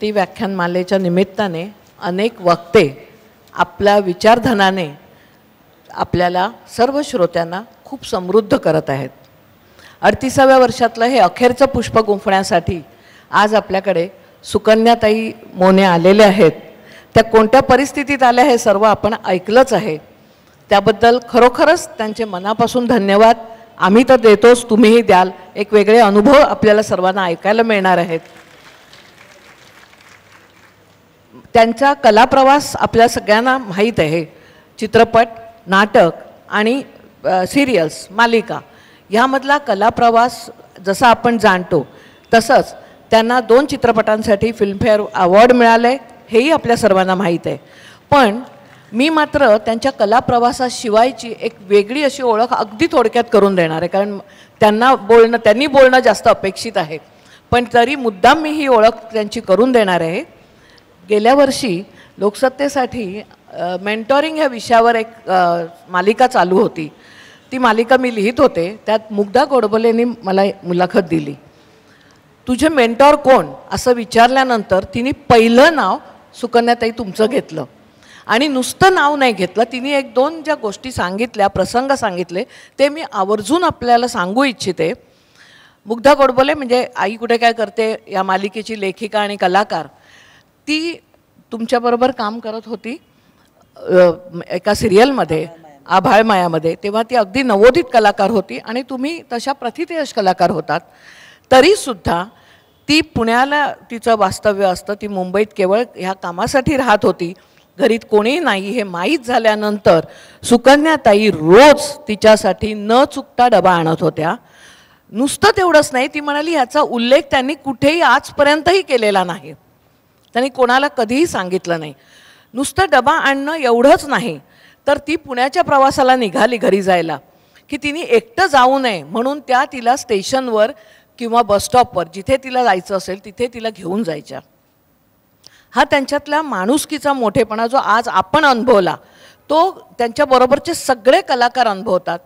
ती व्याख्यानमालेच्या निमित्ताने अनेक वक्ते आपल्या विचारधनाने आपल्याला सर्व श्रोत्यांना खूप समृद्ध करत आहेत. 38व्या वर्षातलं हे अखेरचं पुष्प गुंफण्यासाठी आज आपल्याकडे सुकन्याताई मोने आलेले आहेत. त्या कोणत्या परिस्थितीत आल्या हे सर्व आपण ऐकलंच आहे. त्याबद्दल खरोखरच त्यांचे मनापासून धन्यवाद. आम्ही तर देतोच, तुम्हीही द्याल. एक वेगळे अनुभव आपल्याला सर्वांना ऐकायला मिळणार आहेत. त्यांचा कलाप्रवास आपल्या सगळ्यांना माहीत आहे. चित्रपट, नाटक आणि सिरियल्स, मालिका ह्यामधला कलाप्रवास जसा आपण जाणतो तसंच त्यांना 2 चित्रपटांसाठी फिल्मफेअर अवॉर्ड मिळाले, हेही आपल्या सर्वांना माहीत आहे. पण मी मात्र त्यांच्या कलाप्रवासाशिवायची एक वेगळी अशी ओळख अगदी थोडक्यात करून देणार आहे, कारण त्यांनी बोलणं जास्त अपेक्षित आहे. पण तरी मुद्दाम मी ही ओळख त्यांची करून देणार आहे. गेल्या वर्षी लोकसत्तेसाठी मेंटॉरिंग ह्या विषयावर एक मालिका चालू होती. ती मालिका मी लिहित होते. त्यात मुग्धा गोडबोलेंनी मला मुलाखत दिली. तुझे मेंटॉर कोण असं विचारल्यानंतर तिने पहिलं नाव सुकन्याताई तुमचं घेतलं. आणि नुसतं नाव नाही घेतलं, तिने 1-2 ज्या गोष्टी सांगितल्या, प्रसंग सांगितले, ते मी आवर्जून आपल्याला सांगू इच्छिते. मुग्धा गोडबोले म्हणजे आई कुठे काय करते या मालिकेची लेखिका आणि कलाकार. ती तुमच्याबरोबर काम करत होती एका सिरियलमध्ये, आभाळ मायामध्ये. तेव्हा ती अगदी नवोदित कलाकार होती आणि तुम्ही तशा प्रथितयश कलाकार होतात. तरीसुद्धा ती पुण्याला तिचं वास्तव्य असतं. ती मुंबईत केवळ ह्या कामासाठी राहत होती. घरीत कोणीही नाही हे माहीत झाल्यानंतर सुकन्याताई रोज तिच्यासाठी न चुकता डबा आणत होत्या. नुसतं तेवढंच नाही, ती म्हणाली ह्याचा उल्लेख त्यांनी कुठेही आजपर्यंतही केलेला नाही. त्यांनी कोणाला कधीही सांगितलं नाही. नुसतं डबा आणणं एवढंच नाही, तर ती पुण्याच्या प्रवासाला निघाली घरी जायला की तिने एकटं जाऊ नये म्हणून त्या तिला स्टेशनवर किंवा बसस्टॉपवर जिथे तिला जायचं असेल तिथे तिला घेऊन जायच्या. हा त्यांच्यातला माणुसकीचा मोठेपणा जो आज आपण अनुभवला तो त्यांच्याबरोबरचे सगळे कलाकार अनुभवतात.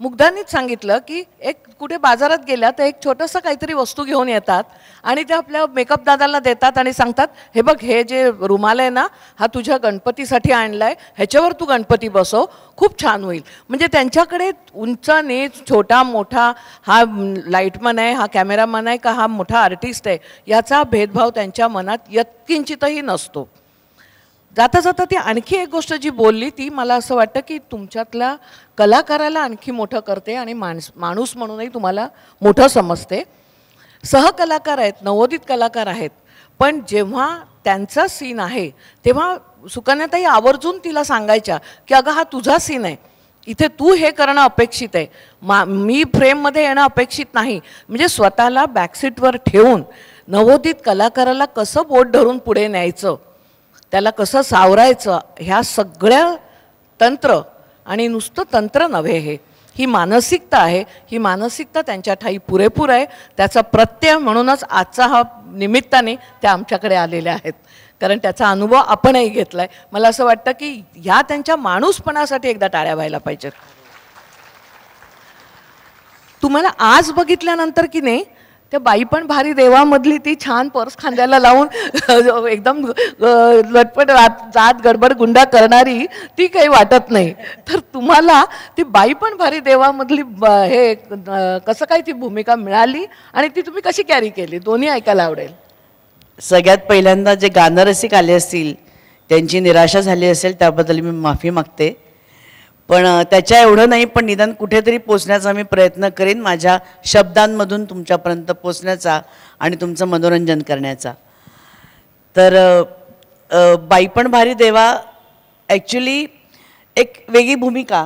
मुग्धांनीच सांगितलं की एक कुठे बाजारात गेल्या तर एक छोटंसं काहीतरी वस्तू घेऊन येतात आणि ते आपल्या मेकअप दादाला देतात आणि सांगतात, हे बघ हे जे रुमाल आहे ना, हा तुझ्या गणपतीसाठी आणला आहे, ह्याच्यावर तू गणपती बसव, खूप छान होईल. म्हणजे त्यांच्याकडे उंच नीच, छोटा मोठा, हा लाईटमन आहे, हा कॅमेरामन आहे का हा मोठा आर्टिस्ट आहे, याचा भेदभाव त्यांच्या मनात यत्किंचितही नसतो. जाता जाता ती आणखी एक गोष्ट जी बोलली ती मला असं वाटतं की तुमच्यातल्या कलाकाराला आणखी मोठं करते आणि माणूस म्हणूनही तुम्हाला मोठं समजते. सहकलाकार आहेत, नवोदित कलाकार आहेत, पण जेव्हा त्यांचा सीन आहे तेव्हा सुकन्याताई आवर्जून तिला सांगायच्या की अगं हा तुझा सीन आहे, इथे तू हे करणं अपेक्षित आहे, मी फ्रेममध्ये येणं अपेक्षित नाही. म्हणजे स्वतःला बॅकसीटवर ठेवून नवोदित कलाकाराला कसं बोट धरून पुढे न्यायचं, त्याला कसं सावरायचं, ह्या सगळ्या तंत्र, आणि नुसतं तंत्र नव्हे, ही मानसिकता आहे. ही मानसिकता त्यांच्या ठाई पुरेपूर आहे. त्याचा प्रत्यय म्हणूनच आजचा हा निमित्ताने त्या आमच्याकडे आलेल्या आहेत, कारण त्याचा अनुभव आपणही घेतला आहे. मला असं वाटतं की ह्या त्यांच्या माणूसपणासाठी एकदा टाळ्या व्हायला पाहिजेत. तुम्हाला आज बघितल्यानंतर की नाही, त्या बाई पण भारी देवामधली ती छान पर्स खांद्याला लावून एकदम लटपट जात गडबड गुंडा करणारी ती काही वाटत नाही. तर तुम्हाला ती बाई पण भारी देवामधली हे कसं काय ती भूमिका मिळाली आणि ती तुम्ही कशी कॅरी केली, दोन्ही ऐकायला आवडेल. सगळ्यात पहिल्यांदा जे गानरसिक आले असतील त्यांची निराशा झाली असेल त्याबद्दल मी माफी मागते. पण त्याच्या एवढं नाही, पण निदान कुठेतरी पोचण्याचा मी प्रयत्न करेन, माझ्या शब्दांमधून तुमच्यापर्यंत पोचण्याचा आणि तुमचं मनोरंजन करण्याचा. तर बाई पण भारी देवा ॲक्च्युली एक वेगळी भूमिका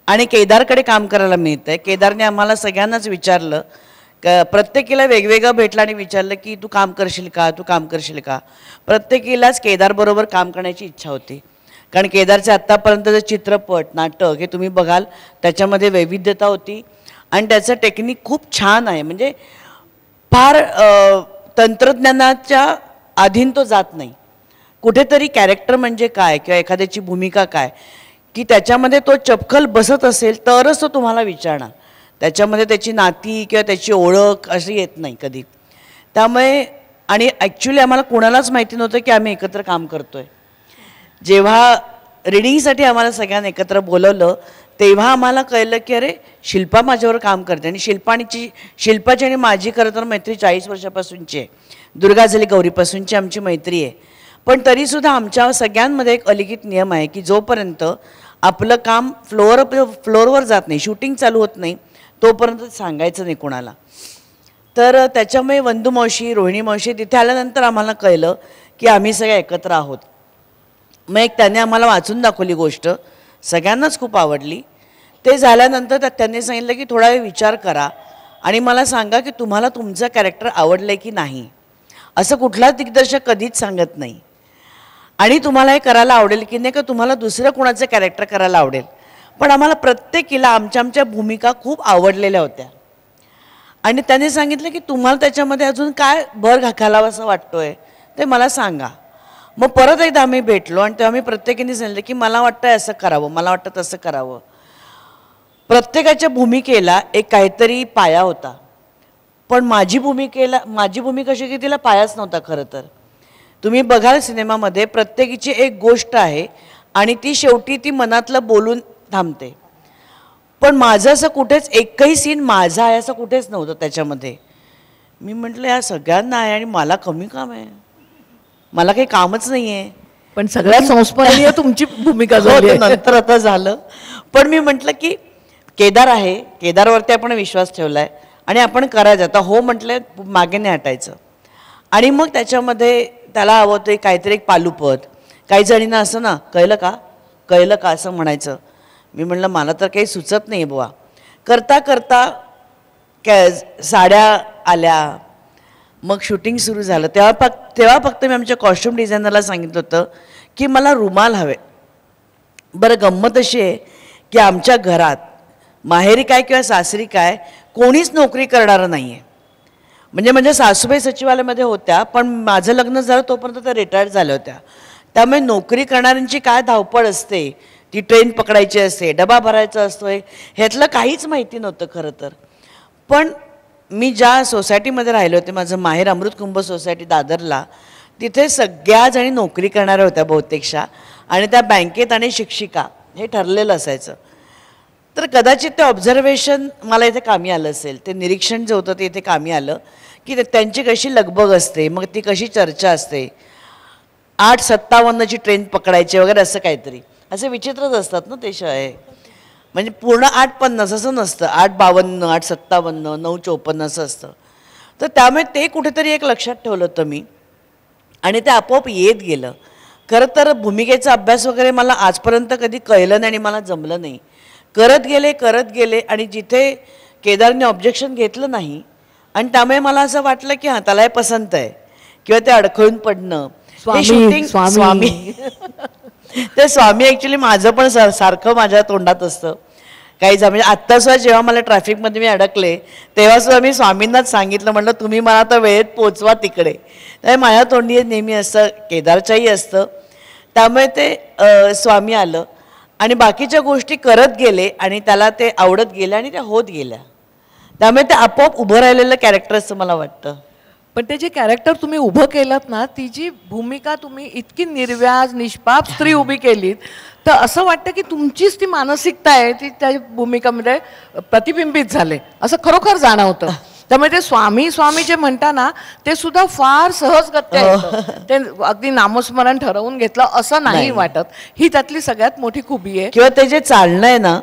आणि केदारकडे काम करायला मिळतं आहे. केदारने आम्हाला सगळ्यांनाच विचारलं, प्रत्येकीला वेगवेगळं भेटलं आणि विचारलं की तू काम करशील का, तू काम करशील का. प्रत्येकीलाच केदारबरोबर काम करण्याची इच्छा होती, कारण केदारचे आत्तापर्यंतचे चित्रपट, नाटक हे तुम्ही बघाल त्याच्यामध्ये वैविध्यता होती आणि त्याचं टेक्निक खूप छान आहे. म्हणजे फार तंत्रज्ञानाच्या अधीन तो जात नाही. कुठेतरी कॅरेक्टर म्हणजे काय किंवा एखाद्याची भूमिका काय की त्याच्यामध्ये तो चपखल बसत असेल तरच तो तुम्हाला विचारणार. त्याच्यामध्ये त्याची नाती किंवा त्याची ओळख अशी येत नाही कधी. त्यामुळे आणि ॲक्च्युली आम्हाला कोणालाच माहिती नव्हतं की आम्ही एकत्र काम करतो आहे. जेव्हा रिडिंगसाठी आम्हाला सगळ्यांना एकत्र बोलवलं तेव्हा आम्हाला कळलं की अरे शिल्पा माझ्यावर काम करते. आणि शिल्पाची आणि माझी खरं तर मैत्री 40 वर्षापासूनची आहे. दुर्गा झाली गौरीपासूनची आमची मैत्री आहे. पण तरीसुद्धा आमच्या सगळ्यांमध्ये एक अलिखित नियम आहे की जोपर्यंत आपलं काम फ्लोअरवर जात नाही, शूटिंग चालू होत नाही, तोपर्यंत सांगायचं नाही कोणाला. तर त्याच्यामुळे वंदू मावशी, रोहिणी मावशी तिथे आल्यानंतर आम्हाला कळलं की आम्ही सगळे एकत्र आहोत. मग एक त्याने आम्हाला वाचून दाखवली गोष्ट, सगळ्यांनाच खूप आवडली. ते झाल्यानंतर त्यांनी सांगितलं की थोडा वेळ विचार करा आणि मला सांगा की तुम्हाला तुमचं कॅरेक्टर आवडलं आहे की नाही. असं कुठलाच दिग्दर्शक कधीच सांगत नाही. आणि तुम्हाला हे करायला आवडेल की नाही, का तुम्हाला दुसरं कोणाचं कॅरेक्टर करायला आवडेल. पण आम्हाला प्रत्येकीला आमच्या भूमिका खूप आवडलेल्या होत्या. आणि त्याने सांगितलं की तुम्हाला त्याच्यामध्ये अजून काय भर घालावं असं वाटतो आहे ते मला सांगा. मग परत एकदा आम्ही भेटलो आणि तेव्हा मी प्रत्येकाने सांगितलं की मला वाटतं असं करावं, मला वाटतं तसं करावं. प्रत्येकाच्या भूमिकेला एक काहीतरी पाया होता. पण माझी भूमिका अशी की तिला पायाच नव्हता. खरं तर तुम्ही बघाल सिनेमामध्ये प्रत्येकीची एक गोष्ट आहे आणि ती शेवटी ती मनातलं बोलून थांबते. पण माझं असं कुठेच एकही सीन माझा आहे असं कुठेच नव्हतं त्याच्यामध्ये. मी म्हटलं या सगळ्यांना आहे आणि मला कमी काम आहे, मला काही कामच नाही आहे. पण सगळ्यात संस्मरणीय तुमची भूमिका झाली आहे. नंतर आता झालं. पण मी म्हटलं की केदार आहे, केदारवरती आपण विश्वास ठेवला आहे आणि आपण करायचं. आता हो म्हटलं मागे नाही हटायचं. आणि मग त्याच्यामध्ये त्याला हवं होतं काहीतरी एक पालुपद. काही जणींना असं ना कळलं का असं म्हणायचं. मी म्हटलं मला तर काही सुचत नाही बुवा. करता करता साड्या आल्या, मग शूटिंग सुरू झालं. तेव्हा फक्त मी आमच्या कॉस्ट्युम डिझायनरला सांगितलं होतं की मला रुमाल हवे. बरं गंमत अशी आहे की आमच्या घरात माहेरी काय किंवा सासरी काय कोणीच नोकरी करणारं नाही आहे. म्हणजे सासूबाई सचिवालयामध्ये होत्या, पण माझं लग्न झालं तोपर्यंत त्या रिटायर्ड झाल्या होत्या. त्यामुळे नोकरी करणाऱ्यांची काय धावपळ असते, ती ट्रेन पकडायची असते, डबा भरायचा असतो, ह्यातलं काहीच माहिती नव्हतं खरं तर. पण मी ज्या सोसायटीमध्ये राहिले होते, माझं माहेर अमृत कुंभ सोसायटी दादरला, तिथे सगळ्या जणी नोकरी करणाऱ्या होत्या बहुतेकशा. आणि त्या बँकेत आणि शिक्षिका हे ठरलेलं असायचं. तर कदाचित ते ऑब्झर्वेशन मला इथे कामी आलं असेल. ते निरीक्षण जे होतं ते इथे कामी आलं की त्यांची कशी लगबग असते, मग ती कशी चर्चा असते. 8:57ची ट्रेन पकडायची वगैरे असं काहीतरी, असे विचित्रच असतात ना ते शय. म्हणजे पूर्ण 8:50 असं नसतं, 8:52, 8:57, 9:54 असं असतं. तर त्यामुळे ते कुठेतरी एक लक्षात ठेवलं होतं मी आणि ते आपोआप येत गेलं. खरं तर भूमिकेचा अभ्यास वगैरे मला आजपर्यंत कधी कळलं नाही आणि मला जमलं नाही. करत गेले आणि जिथे केदारने ऑब्जेक्शन घेतलं नाही आणि त्यामुळे मला असं वाटलं की हां त्याला हे पसंत आहे किंवा ते अडखळून पडणं. शूटिंग स्वामी ते स्वामी ॲक्च्युली माझं पण सारखं माझ्या तोंडात असतं. काही म्हणजे आत्तासुद्धा जेव्हा मला ट्रॅफिकमध्ये मी अडकले तेव्हासुद्धा मी स्वामींनाच सांगितलं, म्हटलं तुम्ही मला आता वेळेत पोचवा तिकडे. त्यामुळे माझ्या तोंडी नेहमी असतं, केदारच्याही असतं. त्यामुळे ते स्वामी आलं आणि बाकीच्या गोष्टी करत गेले आणि त्याला ते आवडत गेल्या आणि त्या होत गेल्या. त्यामुळे ते आपोआप उभं राहिलेलं कॅरेक्टर असं मला वाटतं. पण ते जे कॅरेक्टर तुम्ही उभं केलं ना, ती जी भूमिका तुम्ही इतकी निर्व्याज निष्पाप स्त्री उभी केलीत, तर असं वाटतं की तुमचीच ती मानसिकता आहे ती त्या भूमिकामध्ये प्रतिबिंबित झाले असं खरोखर जाणवतं. त्यामुळे ते स्वामी जे म्हणता ना ते सुद्धा फार सहजगत्या येतं. ते अगदी नामस्मरण ठरवून घेतलं असं नाही वाटत. ही त्यातली सगळ्यात मोठी खूबी आहे. किंवा ते जे चालणं आहे ना,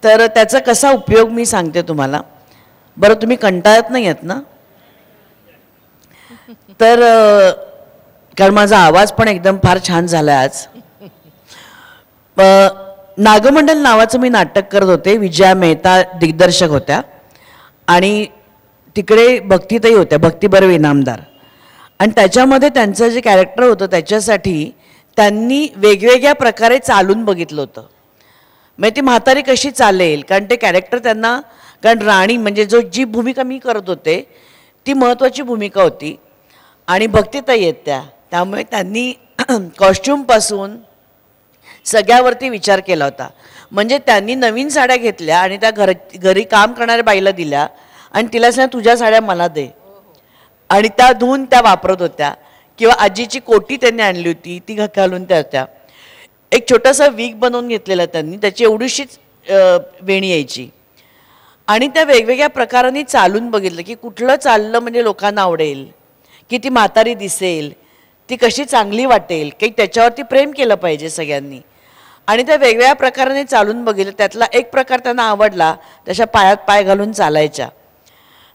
तर त्याचा कसा उपयोग मी सांगते तुम्हाला. बरं तुम्ही कंटाळत नाही आहेत ना? तर कारण माझा आवाज पण एकदम फार छान झाला आज. नागमंडल नावाचं मी नाटक करत होते. विजया मेहता दिग्दर्शक होत्या आणि तिकडे भक्तीताई होत्या, भक्ती बर्वे इनामदार. आणि त्याच्यामध्ये त्यांचं जे कॅरेक्टर होतं त्याच्यासाठी त्यांनी वेगवेगळ्या प्रकारे चालून बघितलं होतं. म्हणजे ती म्हातारी कशी चालेल, कारण ते कॅरेक्टर त्यांना, कारण राणी म्हणजे जी भूमिका मी करत होते ती महत्त्वाची भूमिका होती आणि भक्तीताई आहेत त्या. त्यामुळे त्यांनी कॉस्ट्यूमपासून सगळ्यावरती विचार केला होता. म्हणजे त्यांनी नवीन साड्या घेतल्या आणि त्या घरी काम करणाऱ्या बाईला दिल्या आणि तिला सांगितलं तुझ्या साड्या मला दे. आणि त्या धुवून त्या वापरत होत्या, किंवा आजीची कोटी त्यांनी आणली होती ती घालून त्या होत्या. एक छोटासा वीक बनवून घेतलेला त्यांनी, त्याची एवढीशीच वेणी यायची. आणि त्या वेगवेगळ्या प्रकारांनी चालून बघितलं की कुठलं चाललं म्हणजे लोकांना आवडेल, की ती म्हातारी दिसेल, ती कशी चांगली वाटेल, की त्याच्यावरती प्रेम केलं पाहिजे सगळ्यांनी. आणि त्या वेगवेगळ्या प्रकाराने चालून बघितलं, त्यातला एक प्रकार त्यांना आवडला, त्याच्या पायात पाय घालून चालायच्या,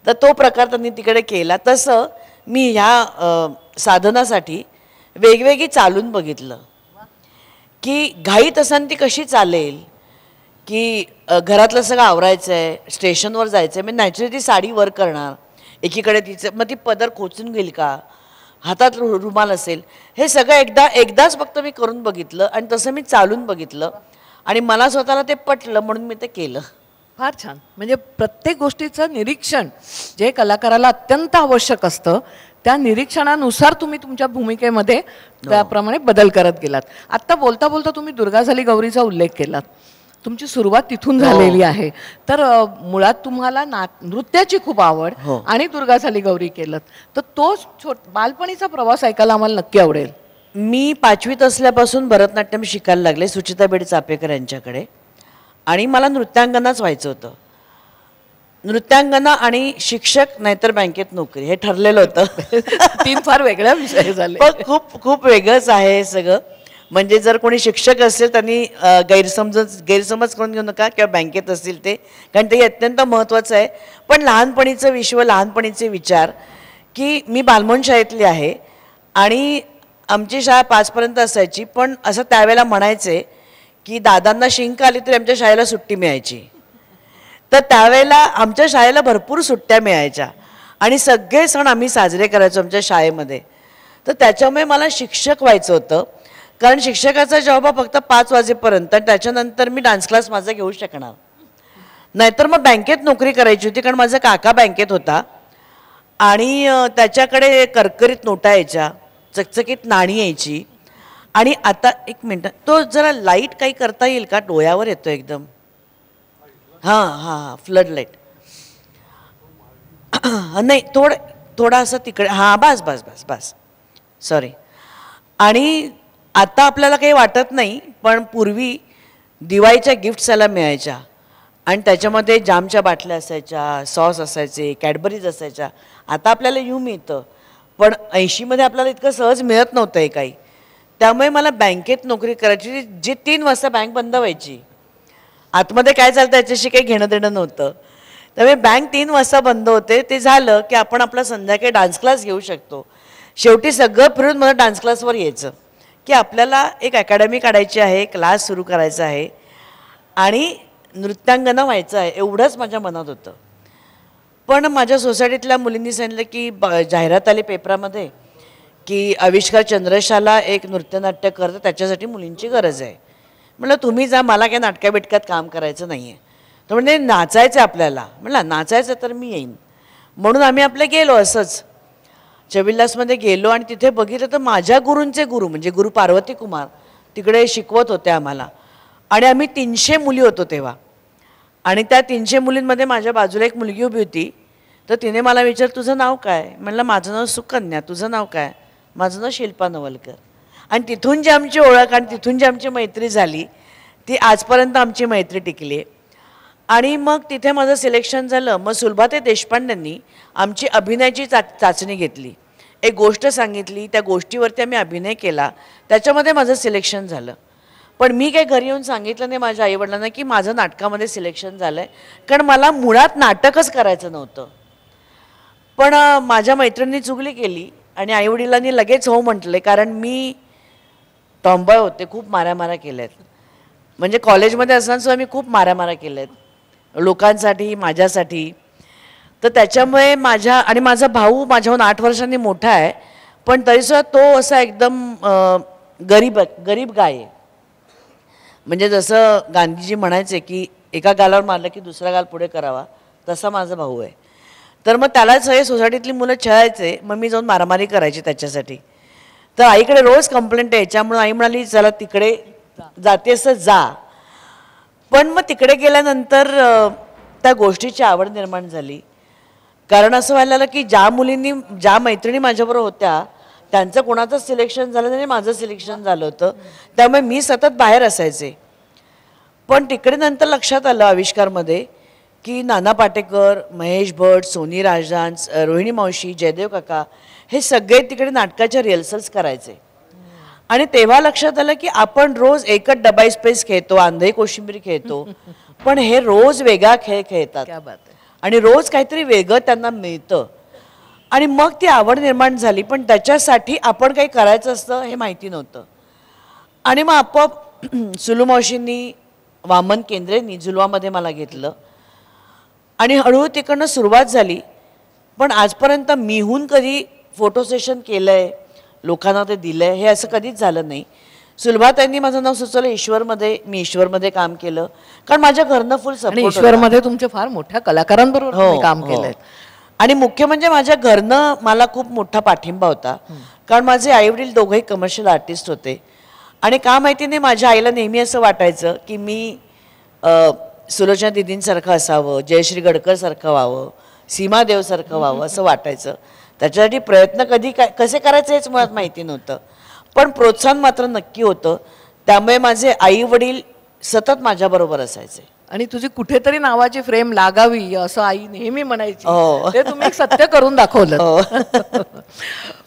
तर तो प्रकार त्यांनी तिकडे केला. तसं मी ह्या साधनासाठी वेगवेगळी चालून बघितलं की घाईत असताना ती कशी चालेल, की घरातलं सगळं आवरायचं आहे, स्टेशनवर जायचं आहे, मी नॅचरली ती साडी वर करणार, एकीकडे तिचं मग ती पदर खोचून घेईल का, हातात रुमाल असेल, हे सगळं एकदाच फक्त मी करून बघितलं आणि तसं मी चालून बघितलं आणि मला स्वतःला ते पटलं म्हणून मी ते केलं. फार छान. म्हणजे प्रत्येक गोष्टीचं निरीक्षण जे कलाकाराला अत्यंत आवश्यक असतं, त्या निरीक्षणानुसार तुम्ही तुमच्या भूमिकेमध्ये त्याप्रमाणे बदल करत गेलात. आत्ता बोलता बोलता तुम्ही दुर्गा झाली गौरीचा उल्लेख केलात. तुमची सुरुवात तिथून झालेली आहे. तर मुळात तुम्हाला नृत्याची खूप आवड आणि दुर्गा झाली गौरी केलं, तर तो बालपणीचा प्रवास ऐकायला आम्हाला नक्की आवडेल. मी 5वीत असल्यापासून भरतनाट्यम शिकायला लागले सुचिता बेड चापेकर यांच्याकडे, आणि मला नृत्यांगनाच व्हायचं होतं. नृत्यांगना आणि शिक्षक नाहीतर बँकेत नोकरी हे ठरलेलं होतं. 3 फार वेगळ्या विषय झाले. पण खूप खूप वेगळंच आहे हे सगळं. म्हणजे जर कोणी शिक्षक असेल त्यांनी गैरसमज करून घेऊ नका, किंवा बँकेत असतील ते, कारण ते अत्यंत महत्त्वाचं आहे. पण लहानपणीचं विश्व, लहानपणीचे विचार, की मी बालमोहन शाळेतली आहे आणि आमची शाळा 5पर्यंत असायची, पण असं त्यावेळेला म्हणायचे की दादांना शिंक आली तरी आमच्या शाळेला सुट्टी मिळायची. तर त्यावेळेला आमच्या शाळेला भरपूर सुट्ट्या मिळायच्या आणि सगळे सण आम्ही साजरे करायचो आमच्या शाळेमध्ये. तर त्याच्यामुळे मला शिक्षक व्हायचं होतं, कारण शिक्षकाचा जॉब हा फक्त 5 वाजेपर्यंत, त्याच्यानंतर मी डान्स क्लास माझा घेऊ शकणार, नाहीतर मग बँकेत नोकरी करायची होती. कारण माझा काका बँकेत होता आणि त्याच्याकडे करकरीत नोटा यायच्या, चकचकीत नाणी यायची. आणि आता एक मिनटं, तो जरा लाईट काही करता येईल का, डोळ्यावर येतो एकदम. हां हां हां, फ्लड लाईट नाही, थोडा असं तिकडे, हां बस बस बस बस, सॉरी. आणि आता आपल्याला काही वाटत नाही, पण पूर्वी दिवाळीच्या गिफ्ट्स याला मिळायच्या आणि त्याच्यामध्ये जामच्या बाटल्या असायच्या, सॉस असायचे, कॅडबरीज असायच्या. आता आपल्याला मिळतं, पण 80मध्ये आपल्याला इतकं सहज मिळत नव्हतं हे काही. त्यामुळे मला बँकेत नोकरी करायची, जी 3 वाजता बँक बंद व्हायची. आतमध्ये काय चालतं याच्याशी काही घेणं देणं नव्हतं. त्यामुळे बँक 3 वाजता बंद होते, ते झालं की आपण आपला संध्याकाळी डान्स क्लास घेऊ शकतो. शेवटी सगळं फिरून मला डान्स क्लासवर यायचं, की आपल्याला एक अकॅडमी काढायची आहे, क्लास सुरू करायचा आहे आणि नृत्यांगना व्हायचं आहे, एवढंच माझ्या मनात होतं. पण माझ्या सोसायटीतल्या मुलींनी सांगितलं की जाहिरात आली पेपरामध्ये की आविष्कार चंद्रशाला एक नृत्यनाट्य करतं, त्याच्यासाठी मुलींची गरज आहे. म्हटलं तुम्ही जा, मला काय नाटका बिटक्यात काम करायचं नाही आहे. तर म्हणजे नाचायचं आपल्याला. म्हटलं नाचायचं तर मी येईन. म्हणून आम्ही आपले गेलो असंच चविल्लासमध्ये गेलो आणि तिथे बघितलं तर माझ्या गुरूंचे गुरु म्हणजे गुरु पार्वती कुमार तिकडे शिकवत होते आम्हाला. आणि आम्ही 300 मुली होतो तेव्हा. आणि त्या 300 मुलींमध्ये माझ्या बाजूला एक मुलगी उभी होती. तर तिने मला विचारलं तुझं नाव काय. म्हणलं माझं नाव सुकन्या. तुझं नाव काय. माझं नाव शिल्पा नवलकर. आणि तिथून जी आमची ओळख आणि तिथून जी आमची मैत्री झाली ती आजपर्यंत आमची मैत्री टिकली. आणि मग तिथे माझं सिलेक्शन झालं. मग सुलभाताई देशपांडेंनी आमची अभिनयाची चाचणी घेतली. एक गोष्ट सांगितली, त्या गोष्टीवरती आम्ही अभिनय केला, त्याच्यामध्ये माझं सिलेक्शन झालं. पण मी काही घरी येऊन सांगितलं नाही माझ्या आईवडिलांना की माझं नाटकामध्ये सिलेक्शन झालं आहे, कारण मला मुळात नाटकच करायचं नव्हतं. पण माझ्या मैत्रिणींनी चुगली केली आणि आईवडिलांनी लगेच हो म्हटले, कारण मी टॉम्बॉय होते, खूप मारामारा केल्यात. म्हणजे कॉलेजमध्ये असताना सुद्धा मी खूप मारामारा केल्यात लोकांसाठी, माझ्यासाठी. तर त्याच्यामुळे माझा भाऊ माझ्याहून 8 वर्षांनी मोठा आहे, पण तरीसुद्धा तो असा एकदम गरीब गाय आहे. म्हणजे जसं गांधीजी म्हणायचे की एका गालावर मारलं की दुसरा गाल पुढे करावा, तसा माझा भाऊ आहे. तर मग त्याला सगळे सोसायटीतली मुलं छळायचे, मग मी जाऊन मारामारी करायची त्याच्यासाठी. तर आईकडे रोज कंप्लेंट यायच्यामुळे आई म्हणाली चला तिकडे जाते असं जा. पण मग तिकडे गेल्यानंतर त्या गोष्टीची आवड निर्माण झाली कारण असं व्हायला लागलं की ज्या मैत्रिणी माझ्याबरोबर होत्या त्यांचं कोणाचंच सिलेक्शन झालं नाही, माझं सिलेक्शन झालं होतं. त्यामुळे मी सतत बाहेर असायचे. पण तिकडे नंतर लक्षात आलं आविष्कारमध्ये की नाना पाटेकर, महेश भट, सोनी राजदान, रोहिणी मावशी, जयदेव काका हे सगळे तिकडे नाटकाच्या रिहर्सल्स करायचे. आणि तेव्हा लक्षात आलं की आपण रोज एकच डबाई स्पेस खेळतो, आंधळी कोशिंबीर खेळतो, पण हे रोज वेगळा खेळ खेळतात आणि रोज काहीतरी वेगळं त्यांना मिळतं. आणि मग ती आवड निर्माण झाली. पण त्याच्यासाठी आपण काही करायचं असतं हे माहिती नव्हतं. आणि मग आपोआप सुलू मावशींनी, वामन केंद्रेंनी झुलवामध्ये मला घेतलं आणि हळूहळू तिकडनं सुरुवात झाली. पण आजपर्यंत मीहून कधी फोटो सेशन केलं आहे, लोकांना ते दिलं आहे, हे असं कधीच झालं नाही. सुलभाताईंनी माझं नाव सुचवलं ईश्वरमध्ये. मी ईश्वरमध्ये काम केलं कारण माझ्या घरनं फुल सपोर्ट. ईश्वरमध्ये तुमचे फार मोठ्या कलाकारांबरोबर काम केलंय. आणि मुख्य म्हणजे माझ्या घरनं मला खूप मोठा पाठिंबा होता. कारण माझे आईवडील दोघंही कमर्शियल आर्टिस्ट होते. आणि का माहिती नाही, माझ्या आईला नेहमी असं वाटायचं की मी सुलोचना दिदींसारखं असावं, जयश्री गडकरसारखं व्हावं, सीमा देवसारखं व्हावं असं वाटायचं. त्याच्यासाठी प्रयत्न कसे करायचे हेच मुळात माहिती नव्हतं. पण प्रोत्साहन मात्र नक्की होतं. त्यामुळे माझे आई वडील सतत माझ्याबरोबर असायचे. आणि तुझी कुठेतरी नावाची फ्रेम लागावी असं आई नेहमी म्हणायची. ते तुम्ही एक सत्य करून दाखवलं.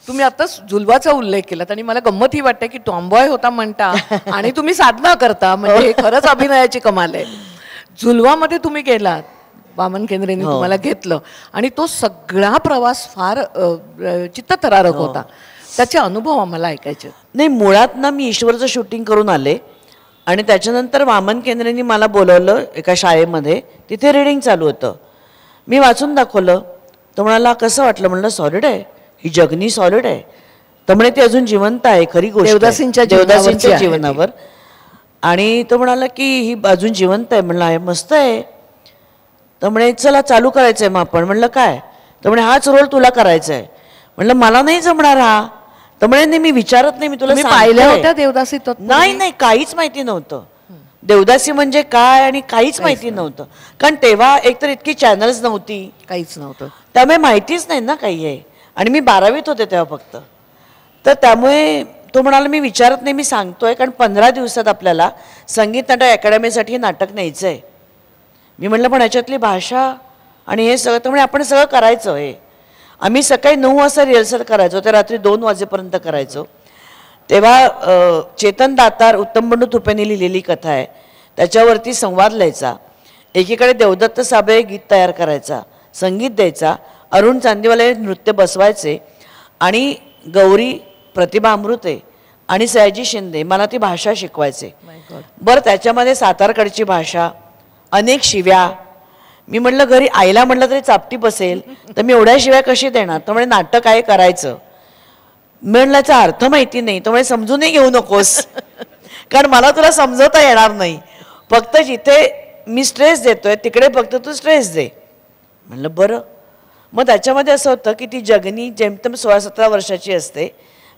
तुम्ही आता झुलवाचा उल्लेख केलात आणि मला गंमत ही वाटते की टॉम्बॉय होता म्हणता आणि तुम्ही साधना करता, म्हणजे खरंच अभिनयाची कमाल आहे. झुलवामध्ये तुम्ही गेलात, वामन केंद्रेंनी तुम्हाला घेतलं आणि तो सगळा प्रवास फार चित्तथरारक होता. त्याचे अनुभव आम्हाला ऐकायचे. नाही, मुळात ना मी ईश्वरचं शूटिंग करून आले आणि त्याच्यानंतर वामन केंद्रेंनी मला बोलवलं एका शाळेमध्ये. तिथे रीडिंग चालू होतं. मी वाचून दाखवलं. तो म्हणाला कसं वाटलं? म्हणलं सॉलिड आहे, ही जगनी सॉलिड आहे. तर म्हणे ती अजून जिवंत आहे, खरी गोष्ट देवदासींच्या जीवनावर. आणि तो म्हणाला की ही अजून जिवंत आहे. म्हणलं आहे, मस्त आहे. तर म्हणे चला चालू करायचं आहे मग आपण. म्हणलं काय? तर म्हणे हाच रोल तुला करायचा आहे. म्हणलं मला नाही जमणार हा. तर म्हणे नाही, मी विचारत नाही, मी तुला पाहिलं होतं देवदासी? नाही नाही, काहीच माहिती नव्हतं देवदासी म्हणजे काय आणि काहीच माहिती नव्हतं. कारण तेव्हा एकतर इतकी चॅनल्स नव्हती, काहीच नव्हतं, त्यामुळे माहितीच नाही ना काही आहे. आणि मी 12वीत होते तेव्हा फक्त. तर त्यामुळे तो म्हणाला मी विचारत नाही, मी सांगतोय, कारण 15 दिवसात आपल्याला संगीत नाटक अकॅडमीसाठी नाटक न्यायचं आहे. मी म्हटलं पण ह्याच्यातली भाषा आणि हे सगळं. तर म्हणजे आपण सगळं करायचं हे. आम्ही सकाळी 9 वाजता रिहर्सल करायचो, ते रात्री 2 वाजेपर्यंत करायचो. तेव्हा चेतन दातार, उत्तम बंडू तुपेंनी लिहिलेली कथा आहे, त्याच्यावरती संवाद लिहायचा. एकीकडे देवदत्त साबळे गीत तयार करायचा, संगीत द्यायचा, अरुण चांदीवाले नृत्य बसवायचे आणि गौरी, प्रतिभा अमृते आणि सयाजी शिंदे मला ती भाषा शिकवायचे. बरं, त्याच्यामध्ये सातारकडची भाषा, अनेक शिव्या. मी म्हटलं घरी आईला म्हटलं तरी चापटी बसेल, तर मी एवढ्या शिव्या कशी देणार? तर म्हणे नाटक आहे करायचं. म्हणल्याचा अर्थ माहिती नाही. तर म्हणे समजूनही घेऊ नकोस, कारण मला तुला समजवता येणार नाही. फक्त जिथे मी स्ट्रेस देतोय तिकडे फक्त तू स्ट्रेस दे. म्हणलं बरं. मग त्याच्यामध्ये असं होतं की ती जगनी जेमतेम 16-17 वर्षाची असते,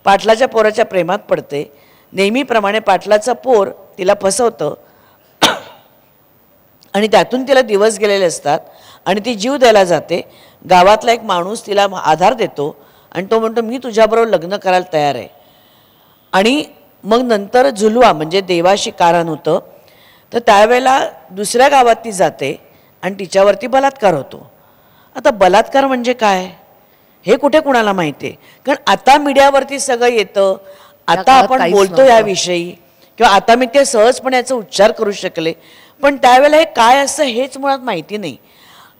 पाटलाच्या पोराच्या प्रेमात पडते. नेहमीप्रमाणे पाटलाचं पोर तिला फसवतं आणि त्यातून तिला दिवस गेलेले असतात आणि ती जीव द्यायला जाते. गावातला एक माणूस तिला आधार देतो आणि तो म्हणतो मी तुझ्याबरोबर लग्न करायला तयार आहे. आणि मग नंतर झुलवा म्हणजे देवाशी कारण होतं. तर त्यावेळेला दुसऱ्या गावात ती जाते आणि तिच्यावरती बलात्कार होतो. आता बलात्कार म्हणजे काय हे कुठे कुणाला माहिती आहे? कारण आता मीडियावरती सगळं येतं, आता आपण बोलतो याविषयी, किंवा आता मी ते सहजपणे याचा उच्चार करू शकले. पण त्यावेळेला हे काय असतं हेच मुळात माहिती नाही.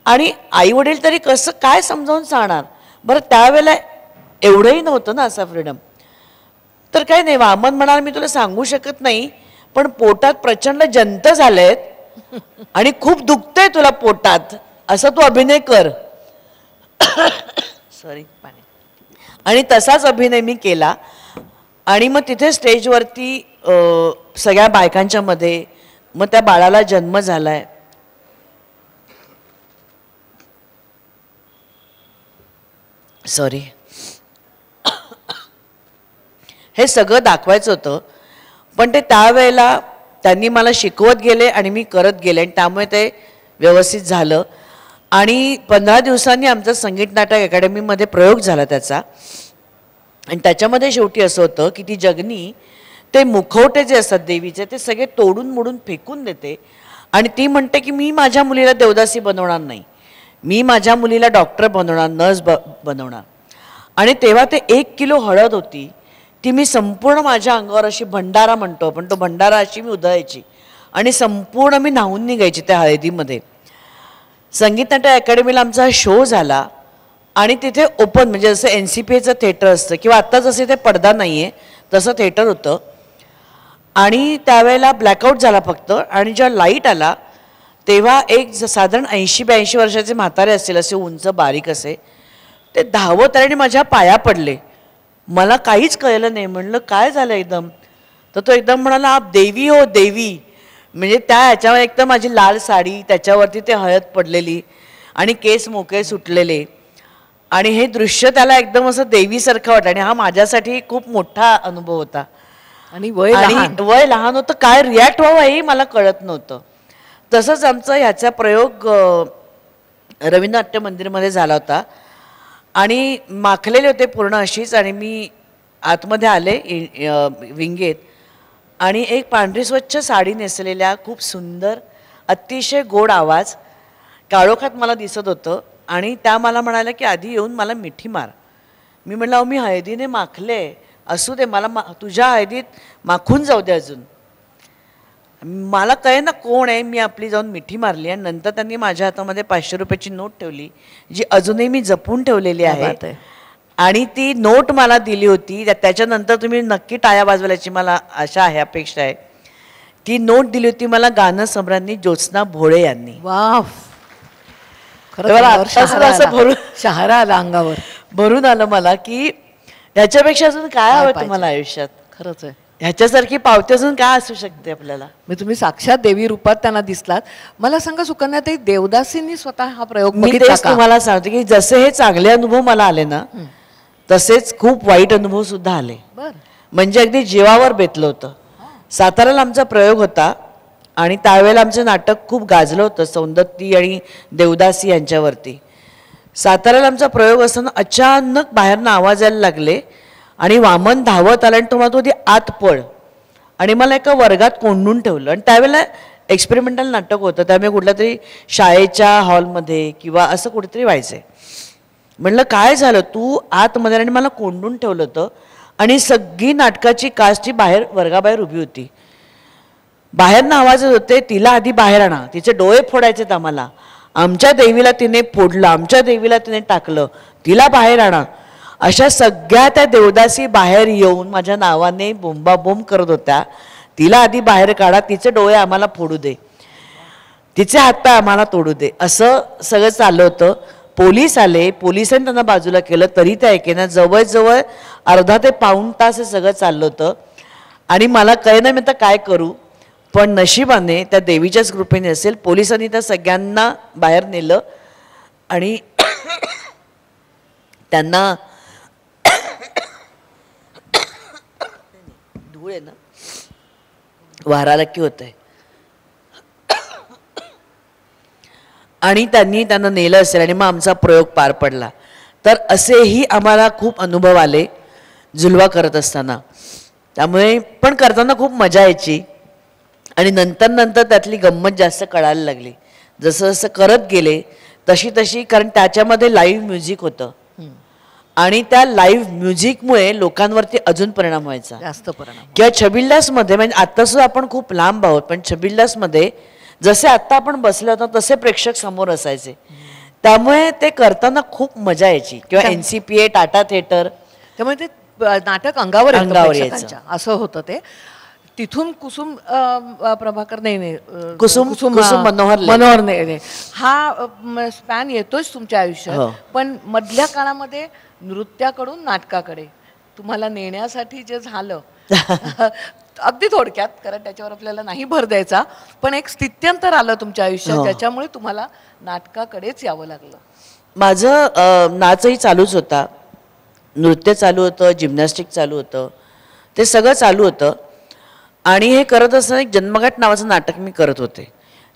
आणि आईवडील तरी कसं काय समजावून सांगणार? बरं, त्यावेळेला एवढंही नव्हतं ना असं फ्रीडम. तर काय नाही, वामन म्हणाल मी तुला सांगू शकत नाही, पण पोटात प्रचंड जंत झालेत आणि खूप दुखतंय तुला पोटात, असं तू अभिनय कर. सॉरी. आणि तसाच अभिनय मी केला. आणि मग तिथे स्टेजवरती सगळ्या बायकांच्या मध्ये मग त्या बाळाला जन्म झालाय. सॉरी. हे सगळं दाखवायचं होतं, पण ते त्यावेळेला त्यांनी मला शिकवत गेले आणि मी करत गेले आणि त्यामुळे ते व्यवस्थित झालं. आणि 15 दिवसांनी आमचा संगीत नाटक अकॅडमीमध्ये प्रयोग झाला त्याचा. आणि त्याच्यामध्ये शेवटी असं होतं की ती जगनी ते मुखवटे जे असतात देवीचे ते सगळे तोडून मोडून फेकून देते आणि ती म्हणते की मी माझ्या मुलीला देवदासी बनवणार नाही, मी माझ्या मुलीला डॉक्टर बनवणार, नर्स बनवणार. आणि तेव्हा ते 1 किलो हळद होती ती मी संपूर्ण माझ्या अंगावर अशी भंडारा म्हणतो पण तो भंडारा अशी मी उधळायची आणि संपूर्ण मी न्हावून निघायची त्या हळदीमध्ये. संगीत नाटक अकॅडमीला आमचा शो झाला आणि तिथे ओपन म्हणजे जसं NCPAचं थिएटर असतं किंवा आत्ता जसं इथे पडदा नाही आहे तसं थिएटर होतं. आणि त्यावेळेला ब्लॅकआउट झाला फक्त. आणि जेव्हा लाईट आला तेव्हा एक साधारण 80-82 वर्षाचे म्हातारे असतील, असे उंच बारीक असे, ते धावत आले आणि माझ्या पाया पडले. मला काहीच कळलं नाही. म्हणलं काय झालं एकदम. तर तो एकदम म्हणाला आप देवी हो देवी. म्हणजे त्या ह्याच्यावर एक तर माझी लाल साडी, त्याच्यावरती ते हळद पडलेली आणि केस मोकळे सुटलेले आणि हे दृश्य त्याला एकदम असं देवीसारखं वाटलं. आणि हा माझ्यासाठी खूप मोठा अनुभव होता. आणि वय लहान होतं, काय रिॲक्ट व्हावं हेही मला कळत नव्हतं. तसंच आमचा ह्याचा प्रयोग रवींद्र नाट्य मंदिरमध्ये झाला होता आणि माखलेले होते पूर्ण अशीच. आणि मी आतमध्ये आले विंगेत आणि एक पांढरी स्वच्छ साडी नेसलेल्या खूप सुंदर अतिशय गोड आवाज काळोखात मला दिसत होतं आणि त्या मला म्हणाल्या की आधी येऊन मला मिठी मार. मी म्हटलं अहो मी हळदीने माखले, असू दे मला तुझ्या हळदीत माखून जाऊ दे अजून. मला कळे ना कोण आहे. मी आपली जाऊन मिठी मारली आणि नंतर त्यांनी माझ्या हातामध्ये 500 रुपयाची नोट ठेवली जी अजूनही मी जपून ठेवलेली आहे. आणि ती नोट मला दिली होती. त्याच्यानंतर तुम्ही नक्की टाळ्या वाजवायची मला आशा आहे, अपेक्षा आहे. ती नोट दिली होती मला गानं सम्राज्ञी ज्योत्स्ना भोळे यांनी. वाह, शहारा आला अंगावर, भरून आलं मला की ह्याच्यापेक्षा अजून काय हवं तुम्हाला आयुष्यात. खरंच आहे, ह्याच्यासारखी पावती अजून काय असू शकते आपल्याला. मी तुम्ही साक्षात देवी रूपात त्यांना दिसलात. मला सांगा सुकन्याताई, देवदासींनी स्वतः हा प्रयोग मी तेच तुम्हाला सांगते की जसे हे चांगले अनुभव मला आले ना तसेच खूप वाईट अनुभव सुद्धा आले. म्हणजे अगदी जीवावर बेतलं होतं. साताऱ्याला आमचा प्रयोग होता आणि त्यावेळेला आमचं नाटक खूप गाजलं होतं सौंदत्ती आणि देवदासी यांच्यावरती. साताऱ्याला आमचा प्रयोग असताना अचानक बाहेरनं आवाज यायला लागले आणि वामन धावत आला आणि तो म्हणतो ती आत पळ. आणि मला एका वर्गात कोंडून ठेवलं. आणि त्यावेळेला एक्सपेरिमेंटल नाटक होतं, त्यामुळे कुठल्या तरी शाळेच्या हॉलमध्ये किंवा असं कुठेतरी व्हायचं. म्हणलं काय झालं, तू आतमध्ये आणि मला कोंडून ठेवलं होतं आणि सगळी नाटकाची कास्ट ती बाहेर वर्गाबाहेर उभी होती. बाहेरनं आवाज होते तिला आधी बाहेर आणा, तिचे डोळे फोडायचेत आम्हाला, आमच्या देवीला तिने फोडलं, आमच्या देवीला तिने टाकलं, तिला बाहेर आणा. अशा सगळ्या त्या देवदासी बाहेर येऊन माझ्या नावाने बोंबाबोंब करत होत्या. तिला आधी बाहेर काढा, तिचे डोळे आम्हाला फोडू दे, तिचे हातपाय आम्हाला तोडू दे, असं सगळं चाललं होतं. पोलीस आले, पोलिसांनी त्यांना बाजूला केलं तरी त्या ऐकेना. जवळजवळ अर्धा ते पाऊण तास हे सगळं चाललं होतं आणि मला कळेना मी आता काय करू. पण नशिबाने त्या देवीच्याच कृपेने असेल पोलिसांनी त्या सगळ्यांना बाहेर नेलं आणि त्यांना धूळ आहे ना, वाराला की होत आहे, आणि त्यांना नेलं असेल आणि मग आमचा प्रयोग पार पडला. तर असेही आम्हाला खूप अनुभव आले जुलवा करत असताना. त्यामुळे पण करताना खूप मजा यायची आणि नंतर त्यातली गंमत जास्त कळायला लागली. जसं जसं करत गेले तशी तशी, कारण त्याच्यामध्ये लाईव्ह म्युझिक होतं आणि त्या लाईव्ह म्युझिकमुळे लोकांवरती अजून परिणाम व्हायचा, जास्त परिणाम. किंवा छबिल्लासमध्ये, म्हणजे आता सुद्धा आपण खूप लांब आहोत पण छबिल्लासमध्ये जसे आत्ता आपण बसले होतो तसे प्रेक्षक समोर असायचे. त्यामुळे ते करताना खूप मजा यायची. किंवा NCPA, टाटा थिएटर, त्यामुळे ते नाटक अंगावर यायचं. असं होतं ते. तिथून कुसुम प्रभाकर नाही कुसुम मनोहर नाही हा स्पॅन येतोच तुमच्या आयुष्यात. पण मधल्या काळामध्ये नृत्याकडून नाटकाकडे तुम्हाला नेण्यासाठी जे झालं अगदी थोडक्यात, कारण त्याच्यावर आपल्याला नाही भर द्यायचा, पण एक स्थित्यंतर आलं तुमच्या आयुष्यात ज्याच्यामुळे तुम्हाला नाटकाकडेच यावं लागलं. माझं नाचही चालूच होता, नृत्य चालू होतं, जिम्नॅस्टिक चालू होतं, ते सगळं चालू होतं. आणि हे करत असताना एक जन्मगाठ नावाचं नाटक मी करत होते.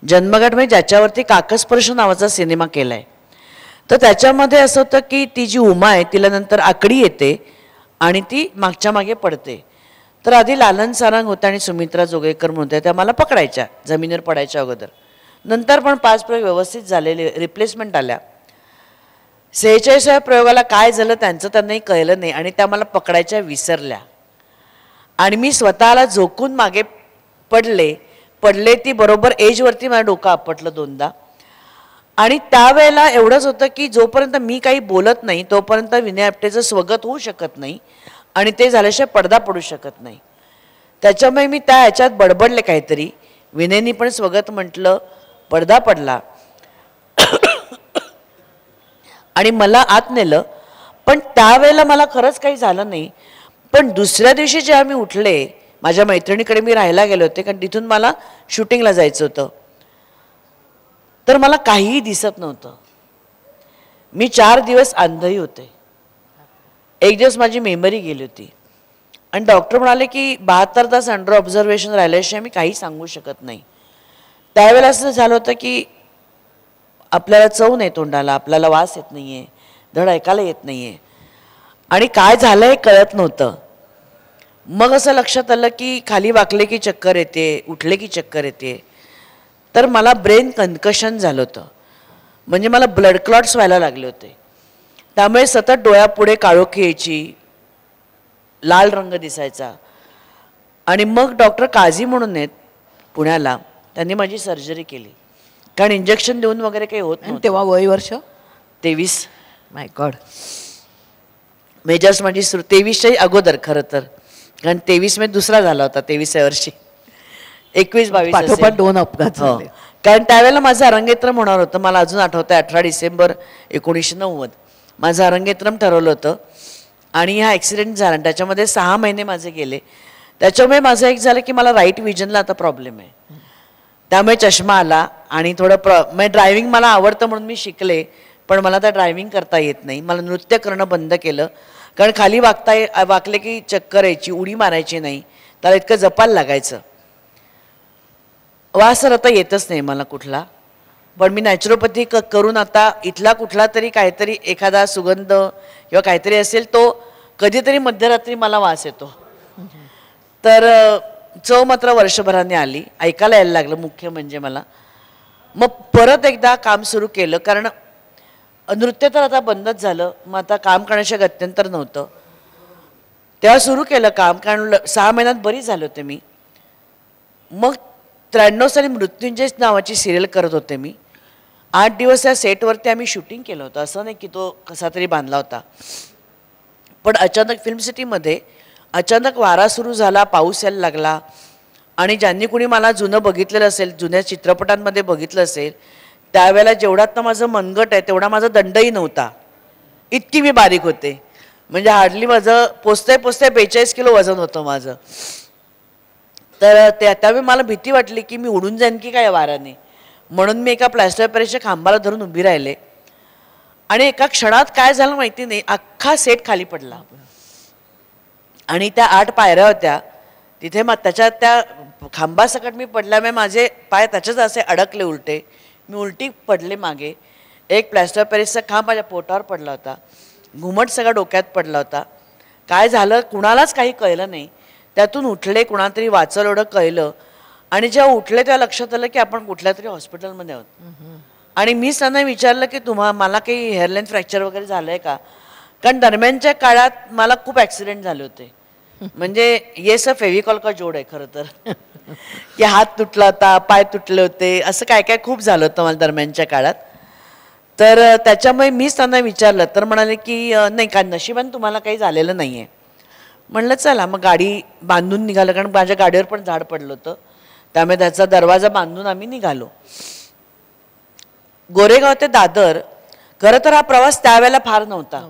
जन्मगाठ म्हणजे ज्याच्यावरती काकस्पर्श नावाचा सिनेमा केला आहे. तर त्याच्यामध्ये असं होतं की ती जी उमा आहे तिला नंतर आकडी येते आणि ती मागच्या मागे पडते. तर आधी लालन सारंग होत्या आणि सुमित्रा जोगेकर म्हणून होत्या, त्या मला पकडायच्या जमिनीवर पडायच्या अगोदर. नंतर पण 5 प्रयोग व्यवस्थित झालेले, रिप्लेसमेंट आल्या. 46व्या प्रयोगाला काय झालं त्यांचं त्यांनाही कळलं नाही आणि त्या मला पकडायच्या विसरल्या आणि मी स्वतःला झोकून मागे पडले ती बरोबर एजवरती माझं डोकं आपटलं 2दा. आणि त्यावेळेला एवढंच होतं की जोपर्यंत मी काही बोलत नाही तोपर्यंत विनय आपटेचं स्वगत होऊ शकत नाही आणि ते झाल्याशिवाय पडदा पडू शकत नाही. त्याच्यामुळे मी त्या ह्याच्यात बडबडले काहीतरी. विनयनी पण स्वगत म्हटलं, पडदा पडला आणि मला आत नेलं. पण त्यावेळेला मला खरंच काही झालं नाही. पण दुसऱ्या दिवशी जेव्हा मी उठले, माझ्या मैत्रिणीकडे मी राहायला गेले होते कारण तिथून मला शूटिंगला जायचं होतं, तर मला काहीही दिसत नव्हतं. मी 4 दिवस अंधही होते. एक दिवस माझी मेमरी गेली होती आणि डॉक्टर म्हणाले की 72 तास अंडर ऑब्झर्वेशन राहिल्याशिवाय मी काही सांगू शकत नाही. त्यावेळेला असं झालं होतं की आपल्याला चव नाही तोंडाला, आपल्याला वास येत नाही आहे, धड ऐकायला येत नाही आहे आणि काय झालं हे कळत नव्हतं. मग असं लक्षात आलं की खाली वाकले की चक्कर येते, उठले की चक्कर येते. तर मला ब्रेन कन्कशन झालं होतं, म्हणजे मला ब्लड क्लॉट्स व्हायला लागले होते. त्यामुळे सतत डोळ्यापुढे काळोखी यायची, लाल रंग दिसायचा. आणि मग डॉक्टर काझी म्हणून आहेत पुण्याला, त्यांनी माझी सर्जरी केली कारण इंजेक्शन देऊन वगैरे काही होत नव्हतं. तेव्हा वय वर्ष 23. माय गॉड. मेजर्स माझी 23च्याही अगोदर खरं तर, कारण 23 मध्ये दुसरा झाला होता 23व्या वर्षी. 21-22 पाठोपाठ 2 अपघात झाले. कारण त्यावेळेला माझं अरंगेत्रम होणार होतं. मला अजून आठवतं 18 डिसेंबर 1990 माझं अरंगेत्रम ठरवलं होतं आणि हा ॲक्सिडेंट झाला आणि त्याच्यामध्ये 6 महिने माझे गेले. त्याच्यामुळे माझं एक झालं की मला राईट विजनला आता प्रॉब्लेम आहे, त्यामुळे चष्मा आला आणि थोडं म्हणजे ड्रायव्हिंग मला आवडतं म्हणून मी शिकले, पण मला आता ड्रायव्हिंग करता येत नाही. मला नृत्य करणं बंद केलं कारण खाली वाकले की चक्कर यायची, उडी मारायची नाही, त्याला इतकं जपायला लागायचं. वास तर आता येतच नाही मला कुठला. पण मी नॅचरोपॅथी करून आता इथला कुठला तरी काहीतरी एखादा सुगंध किंवा काहीतरी असेल तो कधीतरी मध्यरात्री मला वास येतो. तर चव मात्र वर्षभराने आली, ऐकायला यायला लागलं मुख्य म्हणजे मला. मग परत एकदा काम सुरू केलं कारण नृत्य तर आता बंदच झालं, मग आता काम करण्याच्या गत्यंतर नव्हतं. तेव्हा सुरू केलं काम कारण 6 महिन्यात बरी झाले होते मी. मग 93 साली मृत्युंजय नावाची सिरियल करत होते मी. 8 दिवस त्या सेटवरती आम्ही शूटिंग केलं होतं, असं नाही की तो कसा तरी बांधला होता. पण अचानक फिल्म सिटीमध्ये अचानक वारा सुरू झाला, पाऊस यायला लागला आणि ज्यांनी कुणी मला जुनं बघितलेलं असेल, जुन्या चित्रपटांमध्ये बघितलं असेल, त्यावेळेला जेवढात माझं मनगट आहे तेवढा माझा दंडही नव्हता, इतकी मी बारीक होते. म्हणजे हार्डली माझं पोचते 42 किलो वजन होतं माझं. तर त्यावेळी मला भीती वाटली की मी उडून जाईन की काय वाऱ्याने, म्हणून मी एका प्लॅस्टर पॅरिसच्या खांबाला धरून उभी राहिले आणि एका क्षणात काय झालं माहिती नाही, अख्खा सेट खाली पडला आणि त्या 8 पायऱ्या होत्या तिथे. मग त्याच्यात त्या खांबासकट मी पडल्यामुळे माझे पाय त्याच्याच असे अडकले उलटे, मी उलटी पडले मागे. एक प्लॅस्टर पॅरिसचा खांब माझ्या पोटावर पडला होता, घुमट सगळा डोक्यात पडला होता. काय झालं कुणालाच काही कळलं नाही. त्यातून उठले, कुणाला तरी वाचवलं एवढं कळलं आणि जेव्हा उठले तेव्हा लक्षात आलं की आपण कुठल्या तरी हॉस्पिटलमध्ये आहोत. आणि मी त्यांना विचारलं की मला काही हेअरलाईन फ्रॅक्चर वगैरे झालं आहे का, कारण दरम्यानच्या काळात मला खूप ॲक्सिडेंट झाले होते. म्हणजे ये सब फेविकॉल का जोड आहे खरं तर, की हात तुटला होता, पाय तुटले होते, असं काय काय खूप झालं होतं मला दरम्यानच्या काळात. तर त्याच्यामुळे मीच त्यांना विचारलं तर म्हणाले की नाही काय नशिबाने तुम्हाला काही झालेलं नाही आहे. म्हणलं चला मग गाडी बांधून निघालं, कारण माझ्या गाडीवर पण झाड पडलं होतं, त्यामुळे त्याचा दरवाजा बांधून आम्ही निघालो. गोरेगाव ते दादर खरं तर हा प्रवास त्यावेळेला फार नव्हता,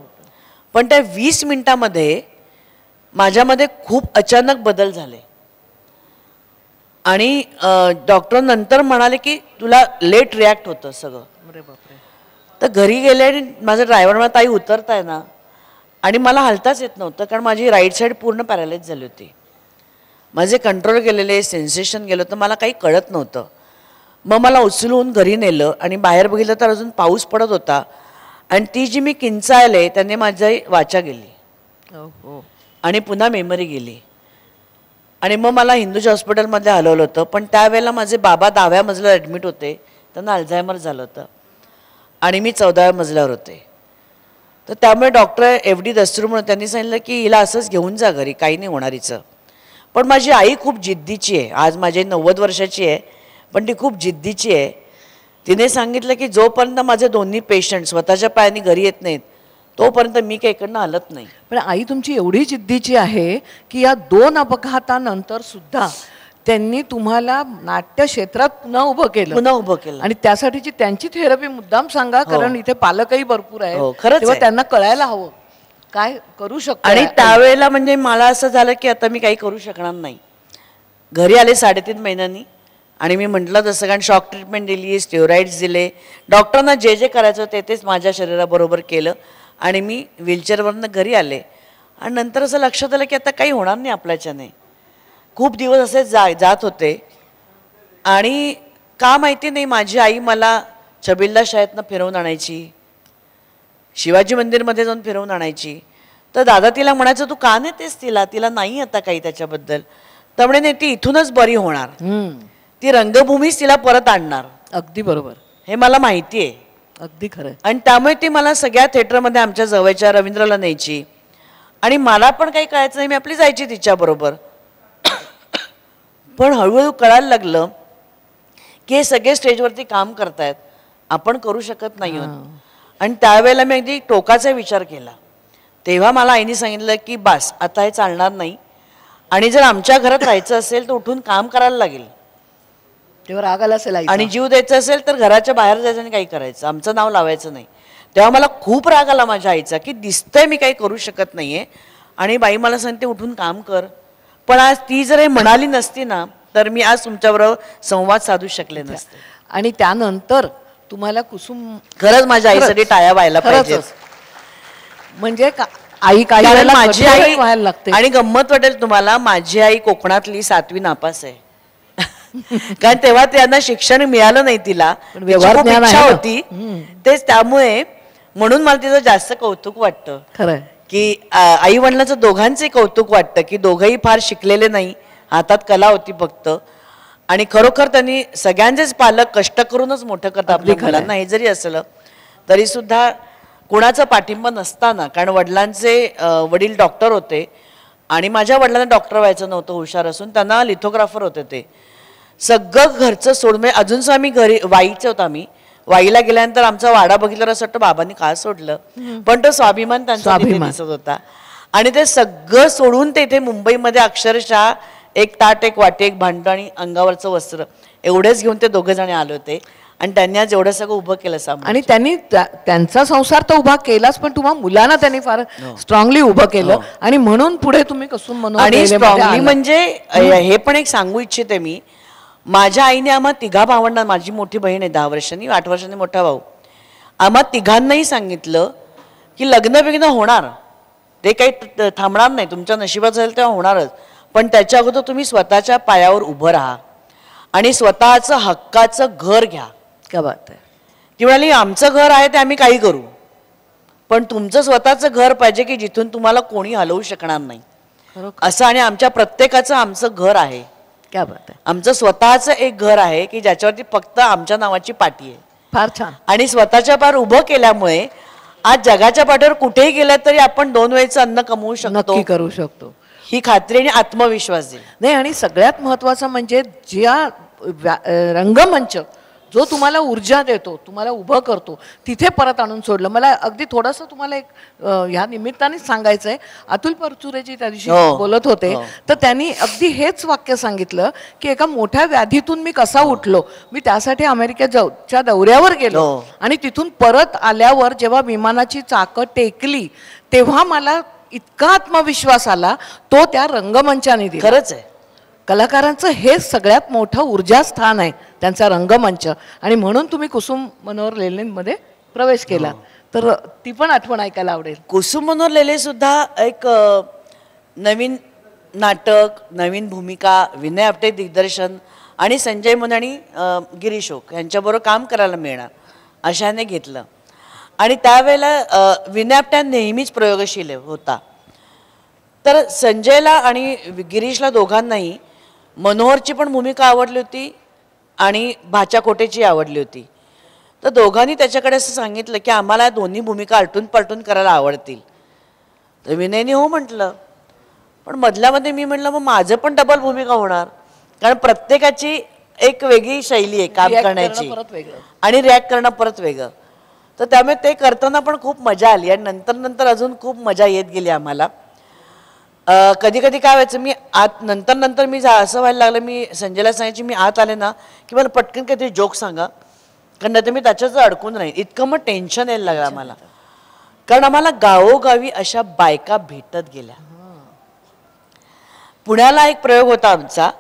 पण त्या 20 मिनिटामध्ये माझ्यामध्ये खूप अचानक बदल झाले. आणि डॉक्टर नंतर म्हणाले की तुला लेट रिॲक्ट होतं सगळं. तर घरी गेले आणि माझा ड्रायव्हर मला ताई उतरताय ना, आणि मला हलताच येत नव्हतं कारण माझी राईट साईड पूर्ण पॅरालाइज झाली होती. माझे कंट्रोल गेलेले, सेन्सेशन गेलं होतं, मला काही कळत नव्हतं. मग मला उचलून घरी नेलं आणि बाहेर बघितलं तर अजून पाऊस पडत होता आणि ती जी मी किंचाळले त्याने माझी वाचा गेली आणि पुन्हा मेमरी गेली. आणि मग मला हिंदूच्या हॉस्पिटलमध्ये हलवलं होतं. पण त्यावेळेला माझे बाबा 10व्या मजल्यावर ॲडमिट होते. त्यांना अल्झायमर झालं होतं आणि मी 14व्या मजल्यावर होते. तर त्यामुळे डॉक्टर FD दस्तूर म्हणून त्यांनी सांगितलं की हिला असंच घेऊन जा घरी, काही नाही होणार हिचं. पण माझी आई खूप जिद्दीची आहे. आज माझी 90 वर्षाची आहे पण ती खूप जिद्दीची आहे. तिने सांगितलं की जोपर्यंत माझे दोन्ही पेशंट स्वतःच्या पायाने घरी येत नाहीत तोपर्यंत मी काही इकडनं हलत नाही. पण आई तुमची एवढी जिद्दीची आहे की या 2 अपघातानंतर सुद्धा त्यांनी तुम्हाला नाट्य क्षेत्रात पुन्हा उभं केलं आणि त्यासाठीची त्यांची थेरपी मुद्दाम सांगा, कारण इथे पालकही भरपूर आहेत. तेव्हा त्यांना कळायला हवं काय करू शकतो. आणि त्यावेळेला म्हणजे मला असं झालं की आता मी काही करू शकणार नाही. घरी आले 3.5 महिन्यांनी आणि मी म्हटलं तसं, कारण शॉक ट्रीटमेंट दिली, स्टेरॉइड्स दिले, डॉक्टरांना जे जे करायचं तेच माझ्या शरीराबरोबर केलं आणि मी व्हीलचेअरवरनं घरी आले. आणि नंतर असं लक्षात आलं की आता काही होणार नाही आपल्याच्याने. खूप दिवस असे जात होते आणि का माहिती नाही माझी आई मला छबिल्ला शाळेतनं फिरवून आणायची, शिवाजी मंदिरमध्ये जाऊन फिरवून आणायची. तर दादा तिला म्हणायचं तू का नेतेस तिला नाही आता काही त्याच्याबद्दल. तर म्हणे नाही ती इथूनच बरी होणार, ती रंगभूमीच तिला परत आणणार. अगदी बरोबर, हे मला माहिती आहे. अगदी खरं. आणि त्यामुळे ती मला सगळ्या थिएटरमध्ये आमच्या जवळच्या रवींद्रला न्यायची आणि मला पण काही कळायचं नाही, मी आपली जायची तिच्याबरोबर. पण हळूहळू कळायला लागलं की हे सगळे स्टेजवरती काम करतायत, आपण करू शकत नाही आहोत. आणि त्यावेळेला मी अगदी टोकाचा विचार केला. तेव्हा मला आईने सांगितलं की बस आता हे चालणार नाही आणि जर आमच्या घरात राहायचं असेल तर उठून काम करायला लागेल. तेव्हा राग आला असेल आणि जीव द्यायचा असेल तर घराच्या बाहेर जायचं आणि काही करायचं, आमचं नाव लावायचं नाही. तेव्हा मला खूप राग आला माझ्या आईचा की दिसतंय मी काही करू शकत नाहीये आणि बाई मला सांगते उठून काम कर. पण आज ती जर हे म्हणाली नसती ना तर मी आज तुमच्याबरोबर संवाद साधू शकले नसते. आणि त्यानंतर तुम्हाला कुसुम खरंच माझ्या आईसाठी टाळ्या व्हायला पाहिजे. म्हणजे आई काही माझी आई व्हायला लागते. आणि गंमत वाटेल तुम्हाला, माझी आई कोकणातली 7वी नापास आहे. कारण तेव्हा त्यांना शिक्षण मिळालं नाही, तिला इच्छा होती तेच. त्यामुळे म्हणून मला तिचं जास्त कौतुक वाटतं. खरं की आई वडिलांचं दोघांचे कौतुक वाटतं की दोघंही फार शिकलेले नाही, हातात कला होती फक्त. आणि खरोखर त्यांनी सगळ्यांचेच पालक कष्ट करूनच मोठं करतात आपल्या मुलांना. हे जरी असलं तरी सुद्धा कुणाचा पाठिंबा नसताना, कारण वडिलांचे वडील डॉक्टर होते आणि माझ्या वडिलांना डॉक्टर व्हायचं नव्हतं हुशार असून, त्यांना लिथोग्राफर होते. ते सगळं घरचं सोडून म्हणजे अजून सुद्धा आम्ही घरी वाईचं होतं, आम्ही वाईला गेल्यानंतर आमचा वाडा बघितलं असं वाटतं बाबांनी का सोडलं, पण तो स्वाभिमान त्यांचा दिसत होता. आणि ते सगळं सोडून ते इथे मुंबईमध्ये अक्षरशः एक ताट एक वाटी एक भांडं आणि अंगावरचं वस्त्र एवढेच घेऊन ते दोघे जण आले होते. आणि त्यांनी आज एवढं सगळं उभं केलं सामोरं. आणि त्यांनी त्यांचा संसार तर उभा केलाच, पण तुम्हा मुलांना त्यांनी फार स्ट्रॉंगली उभं केलं आणि म्हणून पुढे तुम्ही कुसुम मनोहर. आणि स्ट्रॉंगली म्हणजे हे पण एक सांगू इच्छिते मी, माझ्या आईने आम्हा तिघा भावंडांना, माझी मोठी बहीण आहे 10 वर्षांनी, 8 वर्षांनी मोठा भाऊ, आम्हा तिघांनाही सांगितलं की लग्न बिग्न होणार, ते काही थांबणार नाही, तुमच्या नशिबात जाईल तेव्हा होणारच, पण त्याच्या अगोदर तुम्ही स्वतःच्या पायावर उभं राहा आणि स्वतःचं हक्काचं घर घ्या. क्या बात आहे. ती म्हणाली आमचं घर आहे ते आम्ही काही करू, पण तुमचं स्वतःचं घर पाहिजे की जिथून तुम्हाला कोणी हलवू शकणार नाही असं. आणि आमच्या प्रत्येकाचं आमचं घर आहे. क्या बात आहे. आमचं स्वतःचं एक घर आहे की ज्याच्यावरती फक्त आमच्या नावाची पाटी आहे. फार छान. आणि स्वतःच्या पार उभं केल्यामुळे आज जगाच्या पाठीवर कुठेही गेलं तरी आपण 2 वेळचं अन्न कमवू शकतो, नक्की करू शकतो, ही खात्री आणि आत्मविश्वास दिला. नाही. आणि सगळ्यात महत्त्वाचं म्हणजे ज्या रंगमंच जो तुम्हाला ऊर्जा देतो, तुम्हाला उभं करतो, तिथे परत आणून सोडलं. मला अगदी थोडंसं तुम्हाला एक ह्या निमित्तानेच सांगायचं आहे. अतुल परचुरेजी त्या दिवशी बोलत होते तर त्यांनी अगदी हेच वाक्य सांगितलं की एका मोठ्या व्याधीतून मी कसा उठलो. मी त्यासाठी अमेरिकेच्या दौऱ्यावर गेलो आणि तिथून परत आल्यावर जेव्हा विमानाची चाकं टेकली तेव्हा मला इतका आत्मविश्वास आला, तो त्या रंगमंचाने दिला. खरंच आहे, कलाकारांचं हे सगळ्यात मोठं ऊर्जास्थान आहे त्यांचा रंगमंच. आणि म्हणून तुम्ही कुसुम मनोहर लेलेंमध्ये प्रवेश केला. तर ती पण आठवण ऐकायला आवडेल. कुसुम मनोहर लेले सुद्धा एक नवीन नाटक, नवीन भूमिका, विनय आपटे दिग्दर्शन आणि संजय मोने आणि गिरीश ओक यांच्याबरोबर काम करायला मिळणार अशाने घेतलं. आणि त्यावेळेला विनय आपटे नेहमीच प्रयोगशील होता. तर संजयला आणि गिरीशला दोघांनाही मनोहरची पण भूमिका आवडली होती आणि भाच्या कोटेची आवडली होती. तर दोघांनी त्याच्याकडे असं सांगितलं की आम्हाला दोन्ही भूमिका आलटून पलटून करायला आवडतील. तर विनयने हो म्हटलं. पण मधल्यामध्ये मी म्हटलं मग माझं पण डबल भूमिका होणार, कारण प्रत्येकाची एक वेगळी शैली आहे काम करण्याची आणि रिॲक्ट करणं परत वेगळं. तर त्यामुळे ते करताना पण खूप मजा आली आणि नंतर नंतर अजून खूप मजा येत गेली आम्हाला. कधी कधी काय व्हायचं, मी आत नंतर मी असं व्हायला लागलं, मी संजयला सांगायची मी आत आले ना की मला पटकन काहीतरी जोक सांगा, कारण नाही तर मी त्याच्याच अडकून राहीन. इतकं मग टेन्शन यायला लागलं आम्हाला, कारण आम्हाला गावोगावी अशा बायका भेटत गेल्या. पुण्याला एक प्रयोग होता आमचा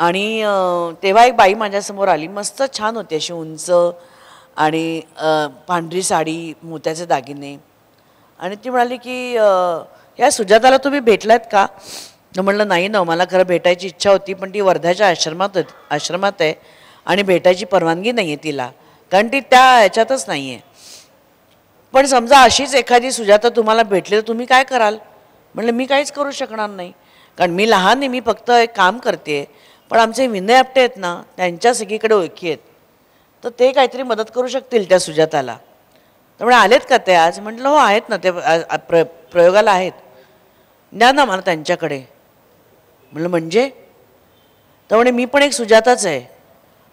आणि तेव्हा एक बाई माझ्यासमोर आली, मस्त छान होती, अशी उंच आणि पांढरी साडी, मोत्याचे दागिने. आणि ती म्हणाली की या सुजाताला तुम्ही भेटलात का? म्हणलं नाही ना, मला खरं भेटायची इच्छा होती, पण ती वर्ध्याच्या आश्रमात आहे आणि भेटायची परवानगी नाही आहे तिला, कारण ती त्या ह्याच्यातच नाही आहे. पण समजा अशीच एखादी सुजाता तुम्हाला भेटली तर तुम्ही काय कराल? म्हणलं मी काहीच करू शकणार नाही, कारण मी लहान आहे, मी फक्त एक काम करते. पण आमचे विनय आपटे आहेत ना, त्यांच्या सगळीकडे ओळखी आहेत, तर ते काहीतरी मदत करू शकतील त्या सुजाताला. त्यामुळे आलेत का ते आज? म्हटलं हो आहेत ना, ते प्रयोगाला आहेत, द्या ना मला त्यांच्याकडे. म्हटलं म्हणजे? त्यामुळे मी पण एक सुजाताच आहे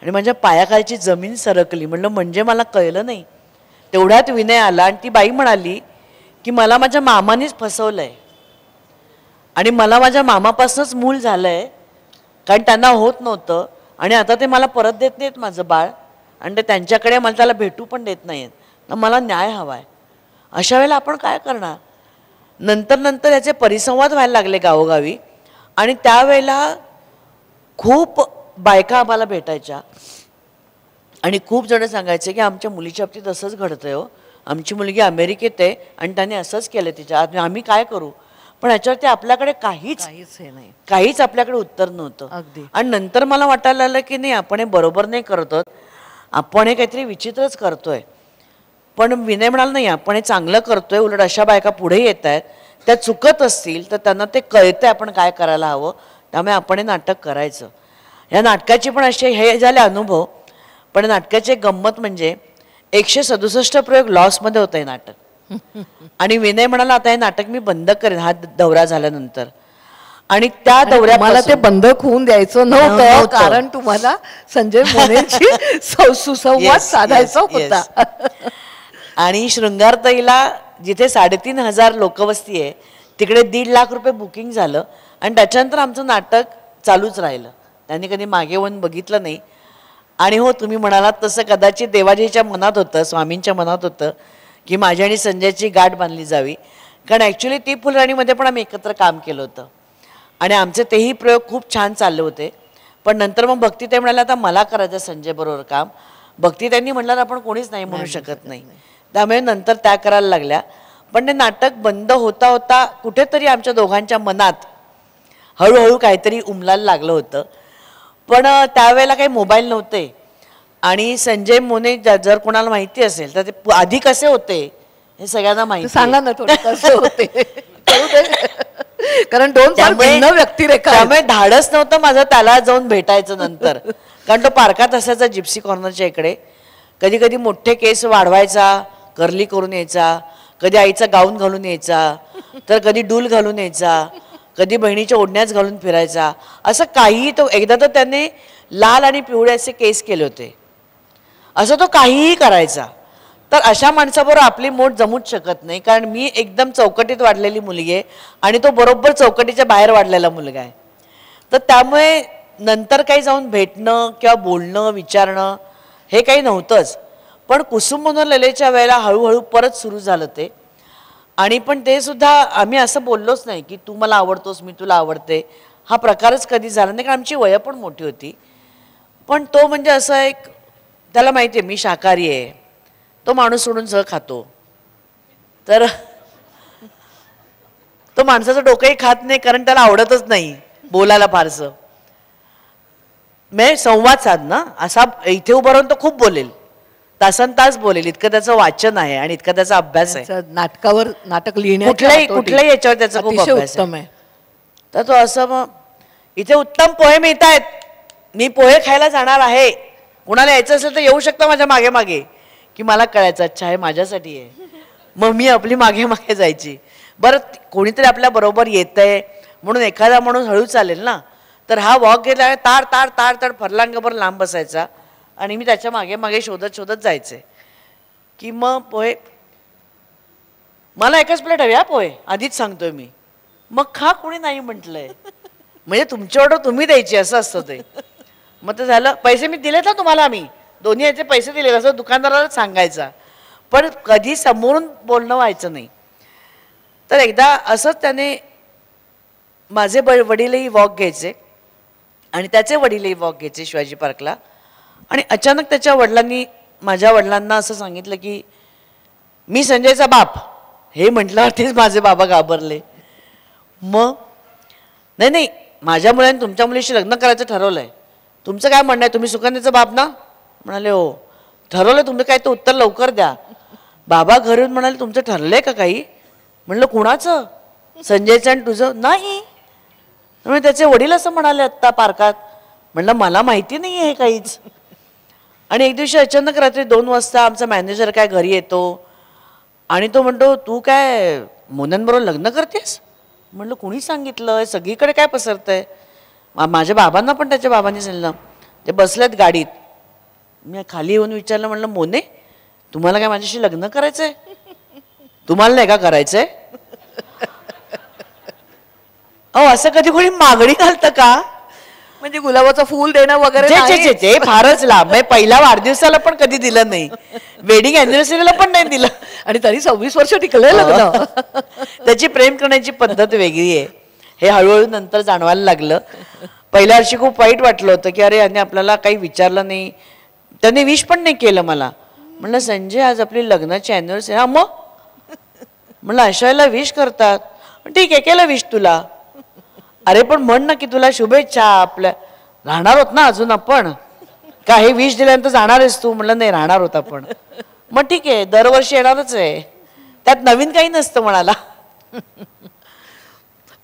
आणि माझ्या पायाखालची जमीन सरकली. म्हटलं म्हणजे मला कळलं नाही. तेवढ्यात विनय आला आणि ती बाई म्हणाली की मला माझ्या मामानेच फसवलं आहे आणि मला माझ्या मामापासूनच मूल झालं आहे, कारण त्यांना होत नव्हतं आणि आता ते मला परत देत नाहीत माझं बाळ, आणि ते त्यांच्याकडे मला त्याला भेटू पण देत नाहीत, तर मला न्याय हवा आहे. अशा वेळेला आपण काय करणार? नंतर याचे परिसंवाद व्हायला लागले गावोगावी आणि त्यावेळेला खूप बायका आम्हाला भेटायच्या आणि खूप जण सांगायचे की आमच्या मुलीच्या बाबतीत असंच घडतंय हो, आमची मुलगी अमेरिकेत आहे आणि त्याने असंच केलं तिच्या, आम्ही काय करू? पण ह्याच्यावरती आपल्याकडे काहीच आपल्याकडे उत्तर नव्हतं. आणि नंतर मला वाटायला लागलं की नाही, आपण हे बरोबर नाही करत आहोत, आपण हे काहीतरी विचित्रच करतोय. पण विनय म्हणाला नाही, आपण हे चांगलं करतोय, उलट अशा बायका पुढे येत आहेत, त्या चुकत असतील तर त्यांना ते कळतंय आपण काय करायला हवं, त्यामुळे आपण हे नाटक करायचं. या नाटकाची पण असे हे झाले अनुभव. पण नाटकाची एक गंमत म्हणजे 167 प्रयोग लॉसमध्ये होतं हे नाटक. आणि विनय म्हणाला आता हे नाटक मी बंद करेन हा दौरा झाल्यानंतर. आणि त्या दौऱ्यात मला ते बंद होऊन द्यायचं नव्हतं, कारण तुम्हाला संजय मोनेंची सुसंवाद साधायचा होता. आणि शृंगारताईला जिथे 3,500 लोकवस्ती आहे तिकडे 1.5 लाख रुपये बुकिंग झालं आणि त्याच्यानंतर आमचं नाटक चालूच राहिलं. त्यांनी कधी मागे वळून बघितलं नाही. आणि हो, तुम्ही म्हणालात तसं कदाचित देवाजीच्या मनात होतं, स्वामींच्या मनात होतं की माझी आणि संजयची गाठ बांधली जावी, कारण ॲक्च्युली ती फुलराणीमध्ये पण आम्ही एकत्र काम केलं होतं आणि आमचे तेही प्रयोग खूप छान चालले होते. पण नंतर मग भक्ती ते म्हणाल्या आता मला करायचं संजय बरोबर काम. भक्ती त्यांनी म्हटलं आपण कोणीच नाही म्हणू शकत नाही, त्यामुळे नंतर त्या करायला लागल्या. पण ते नाटक बंद होता होता कुठेतरी आमच्या दोघांच्या मनात हळूहळू काहीतरी उमलायला लागलं होतं. पण त्यावेळेला काही मोबाईल नव्हते आणि संजय मोने जर कोणाला माहिती असेल तर ते आधी कसे होते हे सगळ्यांना माहिती. सांगा ना थोडं कसे होते, कारण दोन भिन्न व्यक्तिरेखा. त्यामुळे धाडस नव्हतं माझं त्याला जाऊन भेटायचं नंतर, कारण तो पार्कात असायचा जिप्सी कॉर्नरच्या इकडे. कधी कधी मोठे केस वाढवायचा, कर्ली करून यायचा, कधी आईचा गाऊन घालून यायचा, तर कधी डूल घालून यायचा, कधी बहिणीच्या ओढण्याच घालून फिरायचा, असं काहीही. तो एकदा तर त्याने लाल आणि पिवळे असे केस केले होते, असं तो काहीही करायचा. तर अशा माणसाबरोबर आपली मोठ जमूच शकत नाही, कारण मी एकदम चौकटीत वाढलेली मुलगी आहे आणि तो बरोबर चौकटीच्या बाहेर वाढलेला मुलगा आहे. तर त्यामुळे नंतर काही जाऊन भेटणं किंवा बोलणं विचारणं हे काही नव्हतंच. पण कुसुम मनोहर लैलेच्या वेळेला हळूहळू परत सुरू झालं ते. आणि पण ते सुद्धा आम्ही असं बोललोच नाही की तू मला आवडतोस मी तुला आवडते, हा प्रकारच कधी झाला नाही, कारण आमची वय पण मोठी होती. पण तो म्हणजे असं एक, त्याला माहिती आहे मी शाकाहारी आहे, तो माणूस सोडून सगळं खातो, तर तो माणसाचं डोकंही खात नाही, कारण त्याला आवडतच नाही बोलायला फारसं. मी संवाद साधणं असा इथे उभं राहून तो खूप बोलेल, तासन तास बोलेल, इतकं त्याचं वाचन आहे आणि इतका त्याचा अभ्यास आहे. नाटकावर नाटक कुठल्याही याच्यावर त्याचा खूप अभ्यास आहे. तर तो असं मग इथे उत्तम पोहे मिळत आहेत, मी पोहे खायला जाणार आहे, कुणाला यायचं असेल तर येऊ शकतं माझ्या मागे मागे, की मला कळायचं अच्छा हे माझ्यासाठी आहे. मग मी आपली मागे मागे जायची. बरं कोणीतरी आपल्या बरोबर येतंय म्हणून एखादा माणूस हळू चालेल ना, तर हा वॉक घेतला ताड ताड ताड ताड फरलांगभर लांब बसायचा आणि मी त्याच्या मागे मागे शोधत शोधत जायचे. की मग पोहे मला एकच प्लेट हवी, हा पोहे आधीच सांगतोय मी. मग खा, कोणी नाही म्हटलंय, म्हणजे तुमची ऑर्डर तुम्ही द्यायची असं असतं ते. मग ते झालं, पैसे मी दिलेत ना तुम्हाला, मी दोन्ही याचे पैसे दिले असं दुकानदाराला सांगायचा, पण कधी समोरून बोलणं व्हायचं नाही. तर एकदा असंच त्याने माझे वडीलही वॉक घ्यायचे आणि त्याचे वडीलही वॉक घ्यायचे शिवाजी पार्कला. आणि अचानक त्याच्या वडिलांनी माझ्या वडिलांना असं सांगितलं की मी संजयचा बाप. हे म्हटल्यावरतीच माझे बाबा घाबरले. मग नाही नाही, माझ्या मुलांनी तुमच्या मुलीशी लग्न करायचं ठरवलं आहे, तुमचं काय म्हणणं आहे, तुम्ही सुकन्याचा बाप ना. म्हणाले हो. ठरवलं तुम्ही काय, तर उत्तर लवकर द्या. बाबा घरून म्हणाले तुमचं ठरलंय का काही. म्हणलं कुणाचं, संजयचं आणि तुझं. नाही, म्हणजे त्याचे वडील असं म्हणाले आत्ता पार्कात. म्हणलं मला माहिती नाही आहे हे काहीच. आणि एक दिवशी अचानक रात्री 2 वाजता आमचा मॅनेजर काय घरी येतो आणि तो म्हणतो तू काय मोननबरोबर लग्न करतेस. म्हणलं कुणी सांगितलं, सगळीकडे काय पसरतंय. माझ्या बाबांना पण त्याच्या बाबांनी सांगितलं. ते बसलेत गाडीत, मी खाली येऊन विचारलं, म्हणलं मोने तुम्हाला काय माझ्याशी लग्न करायचंय, तुम्हाला नाही का करायचंय. अहो असं कधी कोणी मागणी घालतं का, म्हणजे गुलाबाचं फूल देणं वगैरे ते फारच लांब आहे. पहिल्या वाढदिवसाला पण कधी दिलं नाही, वेडिंग अॅनिव्हर्सरीला पण नाही दिलं, आणि तरी 26 वर्ष टिकलंय लग्न. त्याची प्रेम करण्याची पद्धत वेगळी आहे, हे हळूहळू नंतर जाणवायला लागलं. पहिल्या वर्षी खूप वाईट वाटलं होतं की अरे यांनी आपल्याला काही विचारलं नाही, त्यांनी विश पण नाही केलं मला. म्हणलं संजय आज आपली लग्नाची अॅनिव्हर्सरी. हा मग म्हणलं अशा वेळेला विश करतात. ठीक आहे केलं विश तुला. अरे पण म्हण ना की तुला शुभेच्छा, आपल्या राहणार होत ना अजून आपण, का हे विश दिल्यानंतर जाणार आहेस तू. म्हणलं नाही राहणार होत आपण. मग ठीक आहे दरवर्षी येणारच आहे, त्यात नवीन काही नसतं म्हणाला.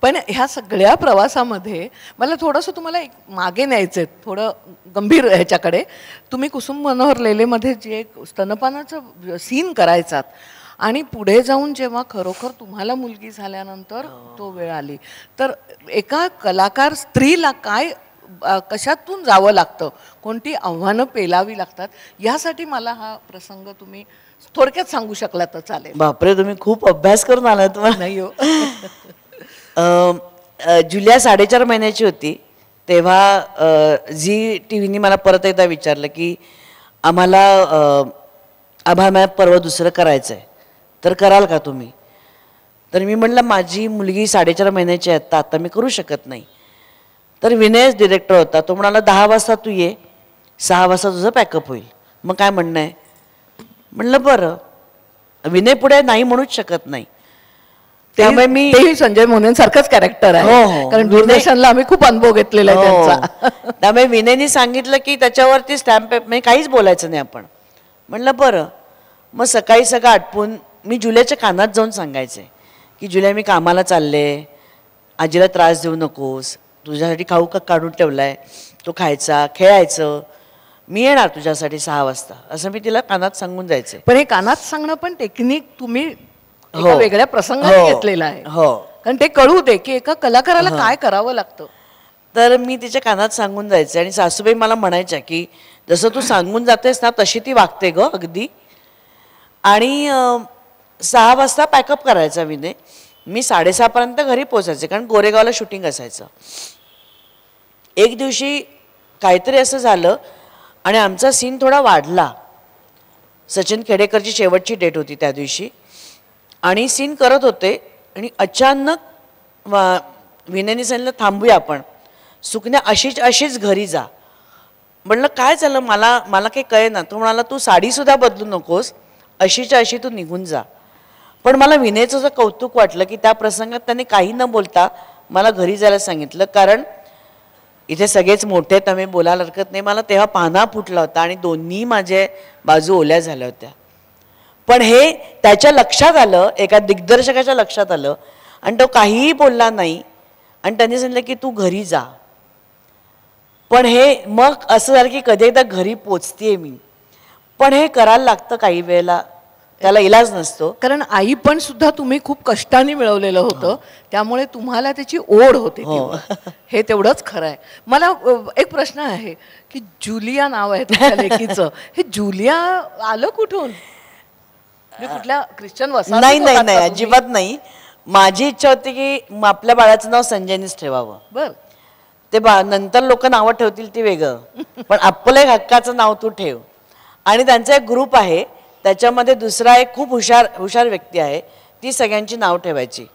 पण ह्या सगळ्या प्रवासामध्ये मला थोडंसं तुम्हाला एक मागे न्यायचं आहे, थोडं गंभीर ह्याच्याकडे. तुम्ही कुसुम मनोहर लेलेमध्ये जे एक स्तनपानाचं सीन करायचात आणि पुढे जाऊन जेव्हा खरोखर तुम्हाला मुलगी झाल्यानंतर तो वेळ आली, तर एका कलाकार स्त्रीला काय कशातून जावं लागतं, कोणती आव्हानं पेलावी लागतात, यासाठी मला हा प्रसंग तुम्ही थोडक्यात सांगू शकला तर चालेल. बापरे तुम्ही खूप अभ्यास करून आलात. नाही हो. जुलिया 4.5 महिन्याची होती तेव्हा झी टीव्हीनी मला परत एकदा विचारलं की आम्हाला आभाळ मॅप पर्व दुसरं करायचं आहे, तर कराल का तुम्ही. तर मी म्हटलं माझी मुलगी 4.5 महिन्याची आहे, आता मी करू शकत नाही. तर विनयच डिरेक्टर होता, तो म्हणाला 10 वाजता तू ये, 6 वाजता तुझं पॅकअप होईल. मग काय म्हणणं आहे. म्हणलं बरं. विनय पुढे नाही म्हणूच शकत नाही, त्यामुळे मी तेही संजय मोनेंसारखंच कॅरेक्टर आहे. हो, कारण दूरदर्शनला आम्ही खूप अनुभव घेतलेला आहे त्यांचा. त्यामुळे विनयनी सांगितलं की त्याच्यावरती स्टॅम्प म्हणजे काहीच बोलायचं नाही आपण. म्हणलं बरं. मग सकाळी सगळं आटपून मी जुल्याच्या कानात जाऊन सांगायचे की जुल्या मी कामाला चालले, आजीला त्रास देऊ नकोस, तुझ्यासाठी खाऊ का काढून ठेवलाय, तो खायचा, खेळायचं, मी येणार तुझ्यासाठी 6 वाजता, असं मी तिला कानात सांगून जायचे. पण हे कानात सांगणं पण टेक्निक तुम्ही एका वेगळ्या प्रसंगात घेतलेला आहे. हो, कारण ते कळू दे की एका कलाकाराला काय करावं लागतं. तर मी तिच्या कानात सांगून जायचे आणि सासूबाई मला म्हणायच्या की जसं तू सांगून जातेस ना तशी ती वागते ग अगदी. आणि 6 वाजता पॅकअप करायचा विनय. मी 6:30 पर्यंत घरी पोचायचे, कारण गोरेगावला शूटिंग असायचं. एक दिवशी काहीतरी असं झालं आणि आमचा सीन थोडा वाढला. सचिन खेडेकरची शेवटची डेट होती त्या दिवशी आणि सीन करत होते आणि अचानक विनयनी सांगितलं थांबूया आपण, सुकन्या अशीच घरी जा. म्हणलं काय झालं, मला काही कळेना. तो म्हणाला तू साडीसुद्धा बदलू नकोस, अशीच्या अशी तू निघून जा. पण मला विनयचं असं कौतुक वाटलं की त्या प्रसंगात त्याने काही न बोलता मला घरी जायला सांगितलं, कारण इथे सगळेच मोठे आहेत, त्यामुळे बोलायला हरकत नाही. मला तेव्हा पाना फुटला होता आणि दोन्ही माझ्या बाजू ओल्या झाल्या होत्या. पण हे त्याच्या लक्षात आलं, एका दिग्दर्शकाच्या लक्षात आलं आणि तो काहीही बोलला नाही आणि त्यांनी सांगितलं की तू घरी जा. पण हे मग असं झालं की कधी एकदा घरी पोचतेय मी, पण हे करायला लागतं काही वेळेला, त्याला इलाज नसतो. कारण आई पण सुद्धा तुम्ही खूप कष्टाने मिळवलेलं होतं, त्यामुळे तुम्हाला त्याची ओढ होते. हे तेवढंच खरं आहे. मला एक प्रश्न आहे की जुलिया नाव आहे तुमच्या लेकीचं, हे जुलिया आलं कुठून? कुठल्या ख्रिश्चन वसाहतीत नाही नाही होतात नाही, का तुम्ही? अजिबात नाही. माझी इच्छा होती की आपल्या बाळाचं नाव संजयनीच ठेवावं. बर, ते नंतर लोक नावं ठेवतील ते वेगळं, पण आपलं एक हक्काचं नाव तू ठेव. आणि त्यांचा एक ग्रुप आहे, त्याच्यामध्ये दुसरा एक खूप हुशार व्यक्ती आहे, ती सगळ्यांची नाव ठेवायची.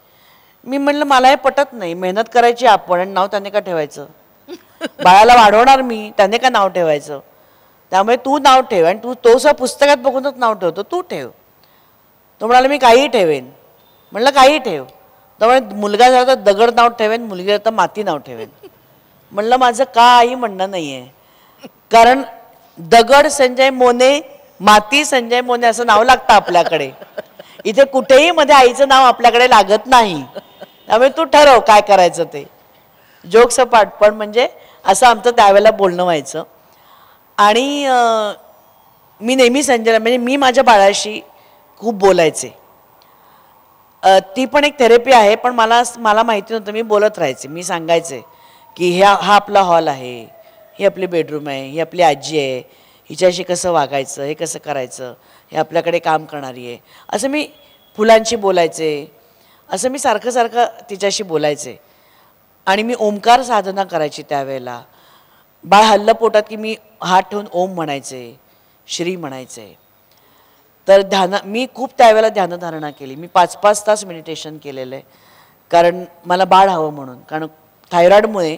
मी म्हणलं मला हे पटत नाही, मेहनत करायची आपण आणि नाव त्याने का ठेवायचं? बाळाला वाढवणार मी, त्याने का नाव ठेवायचं? त्यामुळे तू नाव ठेव आणि तू तोसं पुस्तकात बघूनच नाव ठेवतो, तू ठेव. तो म्हणाला मी काही ठेवेन. म्हणलं काही ठेव. त्यामुळे मुलगा झाला तर दगड नाव ठेवेन, मुलगी झाला तर माती नाव ठेवेन. म्हणलं माझं काही म्हणणं नाही आहे, कारण दगड संजय मोने, माती संजय मोने असं नाव लागतं आपल्याकडे. इथे कुठेही मध्ये आईचं नाव आपल्याकडे लागत नाही. त्यामुळे तू ठरव काय करायचं ते. जोक सपाट, पण म्हणजे असं आमचं त्यावेळेला बोलणं व्हायचं. आणि मी नेहमी संजयला, म्हणजे मी माझ्या बाळाशी खूप बोलायचे. ती पण एक थेरपी आहे, पण मला माहिती नव्हतं. मी बोलत राहायचे, मी सांगायचे की हा आपला हॉल आहे, ही आपली बेडरूम आहे, ही आपली आजी आहे, हिच्याशी कसं वागायचं, हे कसं करायचं, हे आपल्याकडे काम करणारी आहे. असं मी फुलांशी बोलायचे, असं मी सारखं तिच्याशी बोलायचे. आणि मी ओंकार साधना करायची त्यावेळेला. बाळ हल्लं पोटात की मी हात ठेवून ओम म्हणायचे, श्री म्हणायचे. तर मी खूप त्यावेळेला ध्यानधारणा केली. मी 5-5 तास मेडिटेशन केलेलं आहे, कारण मला बाळ हवं म्हणून. कारण थायरॉइडमुळे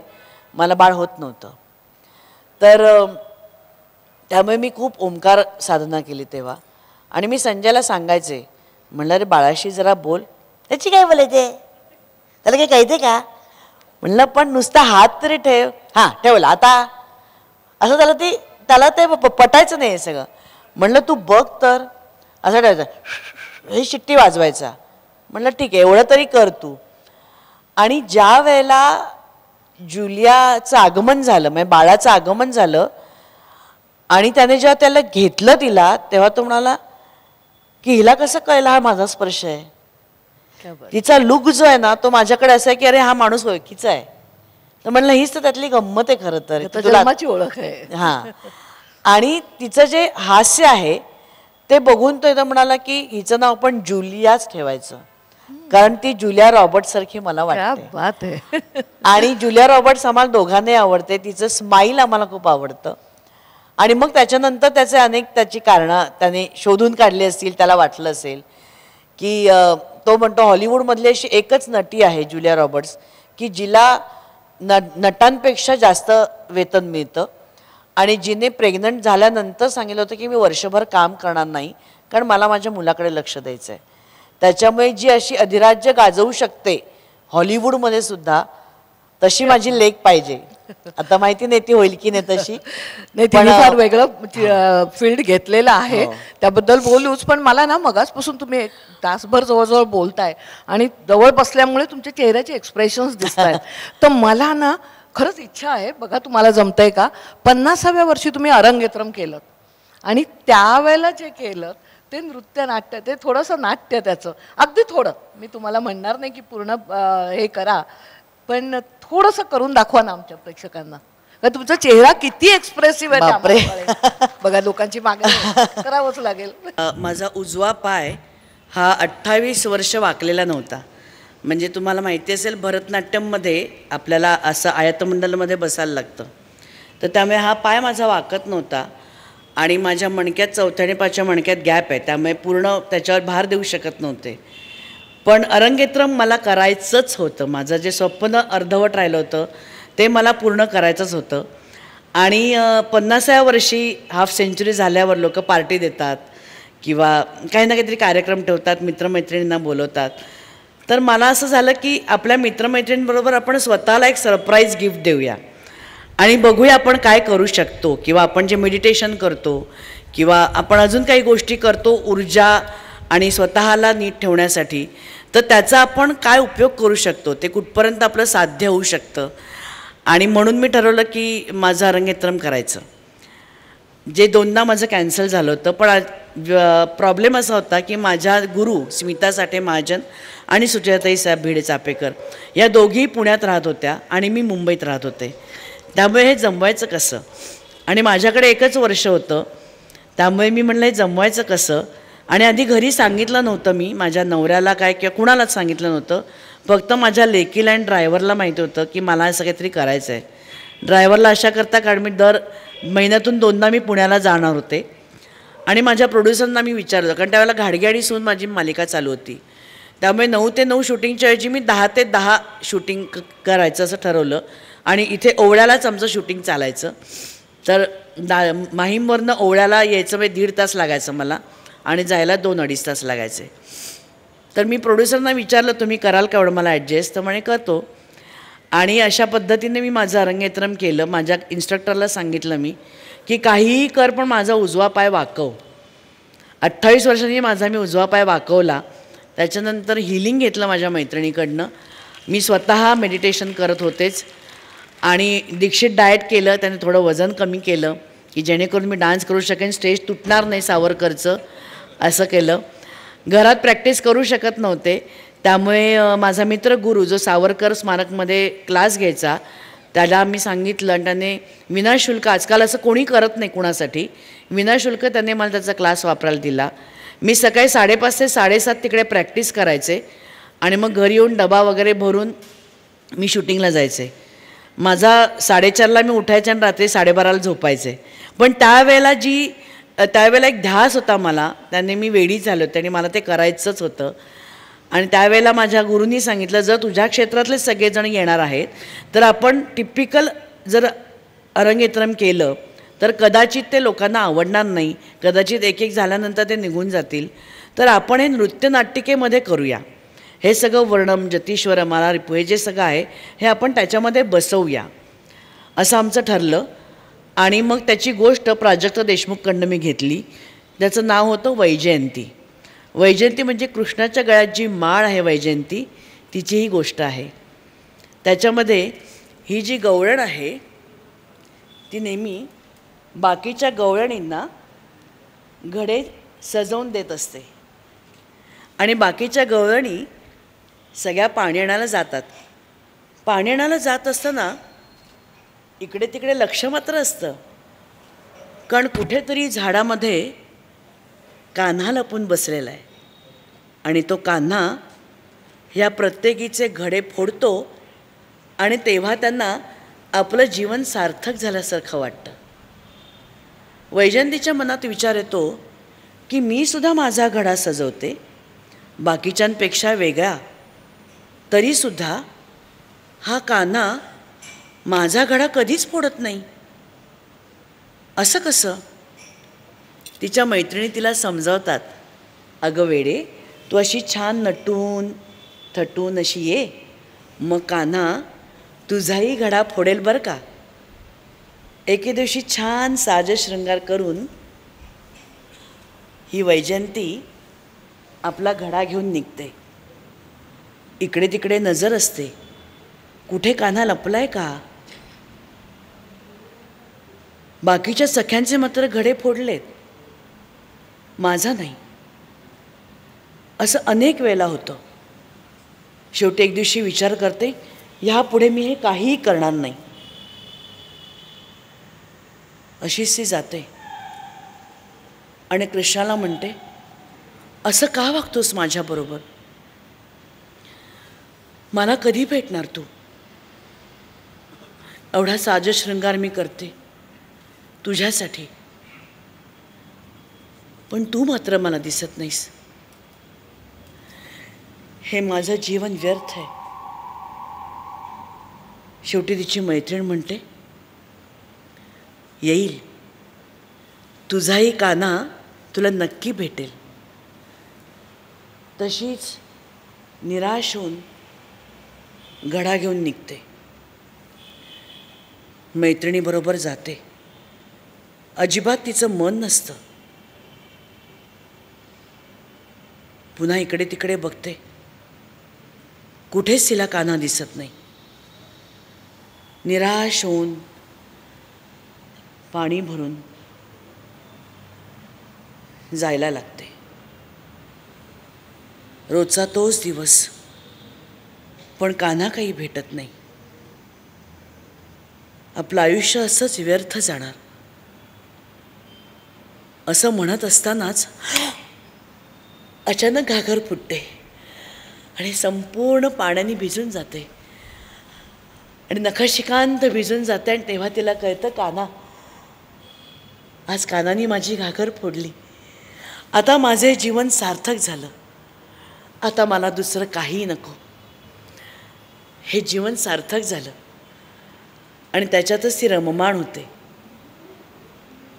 मला बाळ होत नव्हतं. तर त्यामुळे मी खूप ओंकार साधना केली तेव्हा. आणि मी संजयला सांगायचे, म्हणलं अरे बाळाशी जरा बोल. त्याची काय बोलायचे, त्याला काही कळते का? म्हणलं पण नुसता हात तरी ठेव. हां ठेवला आता, असं त्याला ते पटायचं नाही हे सगळं. म्हणलं तू बघ तर, असं ठेवायचं, हे शिट्टी वाजवायचा. म्हणलं ठीक आहे, एवढं तरी कर तू. आणि ज्या वेळेला जुलियाचं आगमन झालं, म्हणजे बाळाचं आगमन झालं, आणि त्याने जेव्हा त्याला घेतलं तिला, तेव्हा तो म्हणाला की हिला कसं कळलं हा माझा स्पर्श आहे. तिचा लुक जो आहे ना तो माझ्याकडे असा आहे की अरे हा माणूस ओळखीचा आहे. तर म्हणलं हीच तर त्यातली गंमत आहे खरं तर, जन्माची ओळख आहे. हां. आणि तिचं जे हास्य आहे ते बघून तो एकदा म्हणाला की हिचं नाव आपण जुलियाच ठेवायचं, कारण ती जुलिया रॉबर्ट सारखी मला वाटते. आणि जुलिया रॉबर्ट्स आम्हाला दोघांनाही आवडते. तिचं स्माईल आम्हाला खूप आवडतं. आणि मग त्याच्यानंतर त्याची कारणं त्याने शोधून काढली असतील, त्याला वाटलं असेल की तो म्हणतो हॉलिवूडमधली अशी एकच नटी आहे जुलिया रॉबर्ट्स की जिला नटांपेक्षा जास्त वेतन मिळतं, आणि जिने प्रेग्नंट झाल्यानंतर सांगितलं होतं की मी वर्षभर काम करणार नाही, कारण मला माझ्या मुलाकडे लक्ष द्यायचं आहे. त्याच्यामुळे जी अशी अधिराज्य गाजवू शकते हॉलिवूडमध्ये सुद्धा, तशी माझी लेक पाहिजे. आता माहिती नाही ती होईल की नाही तशी, नाही तिने फार वेगळं फील्ड घेतलेलं आहे, त्याबद्दल बोलूच. पण मला ना मगाचपासून तुम्ही एक तासभर जवळजवळ बोलताय आणि जवळ बसल्यामुळे तुमच्या चेहऱ्याचे एक्सप्रेशन्स दिसत आहेत. तर मला ना खरंच इच्छा आहे, बघा तुम्हाला जमतंय का, 50व्या वर्षी तुम्ही अरंगेत्रम केलं आणि त्यावेळेला जे केलं ते नृत्य नाट्य, ते थोडंसं नाट्य त्याचं अगदी थोडं, मी तुम्हाला म्हणणार नाही की पूर्ण हे करा, पण थोडंसं करून दाखवा ना आमच्या प्रेक्षकांना. तुमचा चेहरा किती एक्सप्रेसिव्ह आहे त्यामुळे बघा, लोकांची मागणी करावंच लागेल. माझा उजवा पाय हा 28 वर्ष वाकलेला नव्हता. म्हणजे तुम्हाला माहिती असेल भरतनाट्यममध्ये आपल्याला असं आयतमंडलमध्ये बसायला लागतं, तर त्यामुळे हा पाय माझा वाकत नव्हता. आणि माझ्या मणक्यात 4थ्या आणि 5व्या मणक्यात गॅप आहे, त्यामुळे पूर्ण त्याच्यावर भार देऊ शकत नव्हते. पण अरंगेत्रम मला करायचंच होतं. माझं जे स्वप्न अर्धवट राहिलं होतं ते मला पूर्ण करायचंच होतं. आणि 50व्या वर्षी हाफ सेंचुरी झाल्यावर लोक पार्टी देतात किंवा काही ना काहीतरी कार्यक्रम ठेवतात, मित्रमैत्रिणींना बोलवतात. तर मला असं झालं की आपल्या मित्रमैत्रिणींबरोबर आपण स्वतःला एक सरप्राईज गिफ्ट देऊया. आणि बघूया आपण काय करू शकतो, किंवा आपण जे मेडिटेशन करतो किंवा आपण अजून काही गोष्टी करतो ऊर्जा आणि स्वतःला नीट ठेवण्यासाठी, तर त्याचा आपण काय उपयोग करू शकतो, ते कुठपर्यंत आपलं साध्य होऊ शकतं. आणि म्हणून मी ठरवलं की माझं अरंगेत्रम करायचं. जे 2दा माझं कॅन्सल झालं होतं, पण प्रॉब्लेम असा होता की माझ्या गुरु स्मिता साठे महाजन आणि सुचेताई साहेब भिडे चापेकर या दोघीही पुण्यात राहत होत्या आणि मी मुंबईत राहत होते. त्यामुळे हे जमवायचं कसं, आणि माझ्याकडे एकच वर्ष होतं. त्यामुळे मी म्हणलं हे जमवायचं कसं. आणि आधी घरी सांगितलं नव्हतं, मी माझ्या नवऱ्याला काय किंवा कुणालाच सांगितलं नव्हतं. फक्त माझ्या लेकीला आणि ड्रायव्हरला माहिती होतं की मला असं काहीतरी करायचं आहे. ड्रायव्हरला अशा करता, कारण मी दर महिन्यातून 2दा मी पुण्याला जाणार होते. आणि माझ्या प्रोड्युसरना मी विचारलं, कारण त्यावेळेला घाडगी सून माझी मालिका चालू होती. त्यामुळे 9 ते 9 शूटिंगच्या ऐवजी मी 10 ते 10 शूटिंग करायचं असं ठरवलं. आणि इथे ओवळ्यालाच आमचं शूटिंग चालायचं. तर माहीमवरनं ओवळ्याला यायचं म्हणजे 1.5 तास लागायचं मला, आणि जायला 2-2.5 तास लागायचे. तर मी प्रोड्युसरना विचारलं, तुम्ही कराल का एवढं मला ॲडजस्ट? तर म्हणे करतो. आणि अशा पद्धतीने मी माझं अरंगेत्रम केलं. माझ्या इन्स्ट्रक्टरला सांगितलं मी की काहीही कर, पण माझा उजवा पाय वाकव. 28 वर्षांनी माझा मी उजवा पाय वाकवला. त्याच्यानंतर हिलिंग घेतलं माझ्या मैत्रिणीकडनं. मी स्वतः मेडिटेशन करत होतेच. आणि दीक्षित डाएट केलं, त्याने थोडं वजन कमी केलं की जेणेकरून मी डान्स करू शकेन, स्टेज तुटणार नाही सावरकरचं, असं केलं. घरात प्रॅक्टिस करू शकत नव्हते, त्यामुळे माझा मित्र गुरु जो सावरकर स्मारकमध्ये क्लास घ्यायचा, त्याला मी सांगितलं आणि त्याने विनाशुल्क, आजकाल असं कोणी करत नाही कुणासाठी, विनाशुल्क त्याने मला त्याचा क्लास वापरायला दिला. मी सकाळी 5:30 ते 7:30 तिकडे प्रॅक्टिस करायचे आणि मग घरी येऊन डबा वगैरे भरून मी शूटिंगला जायचे. माझा 4:30ला मी उठायचे आणि रात्री 12:30ला झोपायचे. पण त्यावेळेला एक ध्यास होता मला, त्याने मी वेडी झालो, त्याने मला ते करायचंच होतं. आणि त्यावेळेला माझ्या गुरूंनी सांगितलं, जर तुझ्या क्षेत्रातले सगळेजण येणार आहेत तर आपण टिपिकल जर अरंगेत्रम केलं तर कदाचित ते लोकांना आवडणार नाही, कदाचित एक झाल्यानंतर ते निघून जातील. तर आपण हे नृत्यनाटिकेमध्ये करूया. हे सगळं वर्णम, जतीश्वर, माला रिपू, हे जे सगळं आहे हे आपण त्याच्यामध्ये बसवूया, असं आमचं ठरलं. आणि मग त्याची गोष्ट प्राजक्त देशमुखकडनं मी घेतली. त्याचं नाव होतं वैजयंती. वैजयंती म्हणजे कृष्णाच्या गळ्यात जी माळ आहे वैजयंती, तिची ही गोष्ट आहे. त्याच्यामध्ये ही जी गवळण आहे ती नेहमी बाकीच्या गवळणींना घडे सजवून देत असते. आणि बाकीच्या गवळणी सगळ्या पाण्याला जातात. पाण्याला जात असताना इकडे तिकडे लक्ष मात्र असतं, कारण कुठेतरी झाडामध्ये कान्हा लपून बसलेला आहे. आणि तो कान्हा ह्या प्रत्येकीचे घडे फोडतो आणि तेव्हा त्यांना आपलं जीवन सार्थक झाल्यासारखं वाटतं. वैजयंतीच्या मनात विचार येतो की मी सुद्धा माझा घडा सजवते बाकीच्यांपेक्षा वेगळा, तरीसुद्धा हा कान्हा माझा घडा कधीच फोडत नाही, असं कसं? तिच्या मैत्रिणी तिला समजावतात, अगं वेडे, तू अशी छान नटून थटून अशी ये, मग कान्हा तुझाही घडा फोडेल बरं का. एके दिवशी छान साजशृंगार करून ही वैजयंती आपला घडा घेऊन निघते. इकडे तिकडे नजर असते, कुठे कान्हा लपलाय का. बाकीच्या सख्यांचे मात्र घडे फोडलेत, माझा नाही. असं अनेक वेळेला होतं. शेवटी एक दिवशी विचार करते, ह्यापुढे मी हे काहीही करणार नाही. अशीच ती जाते आणि कृष्णाला म्हणते, असं का वागतोस माझ्याबरोबर? मला कधी भेटणार तू? एवढा साजशृंगार मी करते तुझ्यासाठी, पण तू मात्र मला दिसत नाहीस. हे माझं जीवन व्यर्थ आहे. शेवटी तिची मैत्रीण म्हणते, येईल, तुझाही कान्हा तुला नक्की भेटेल. तशीच निराश होऊन घडा घेऊन निघते. मैत्रिणीबरोबर जाते, अजिबात तिचं मन नसतं. पुन्हा इकडे तिकडे बघते, कुठेच तिला कान्हा दिसत नाही. निराश होऊन पाणी भरून जायला लागते. रोजचा तोच दिवस, पण कान्हा काही भेटत नाही. आपलं आयुष्य असंच व्यर्थ जाणार असं म्हणत असतानाच अचानक घागर फुटते आणि संपूर्ण पाण्याने भिजून जाते आणि नखशिकांत भिजून जाते. आणि तेव्हा तिला कळतं, कान्हा, आज कान्हाने माझी घागर फोडली. आता माझे जीवन सार्थक झालं. आता मला दुसरं काही नको. हे जीवन सार्थक झालं. आणि त्याच्यातच ती रममाण होते.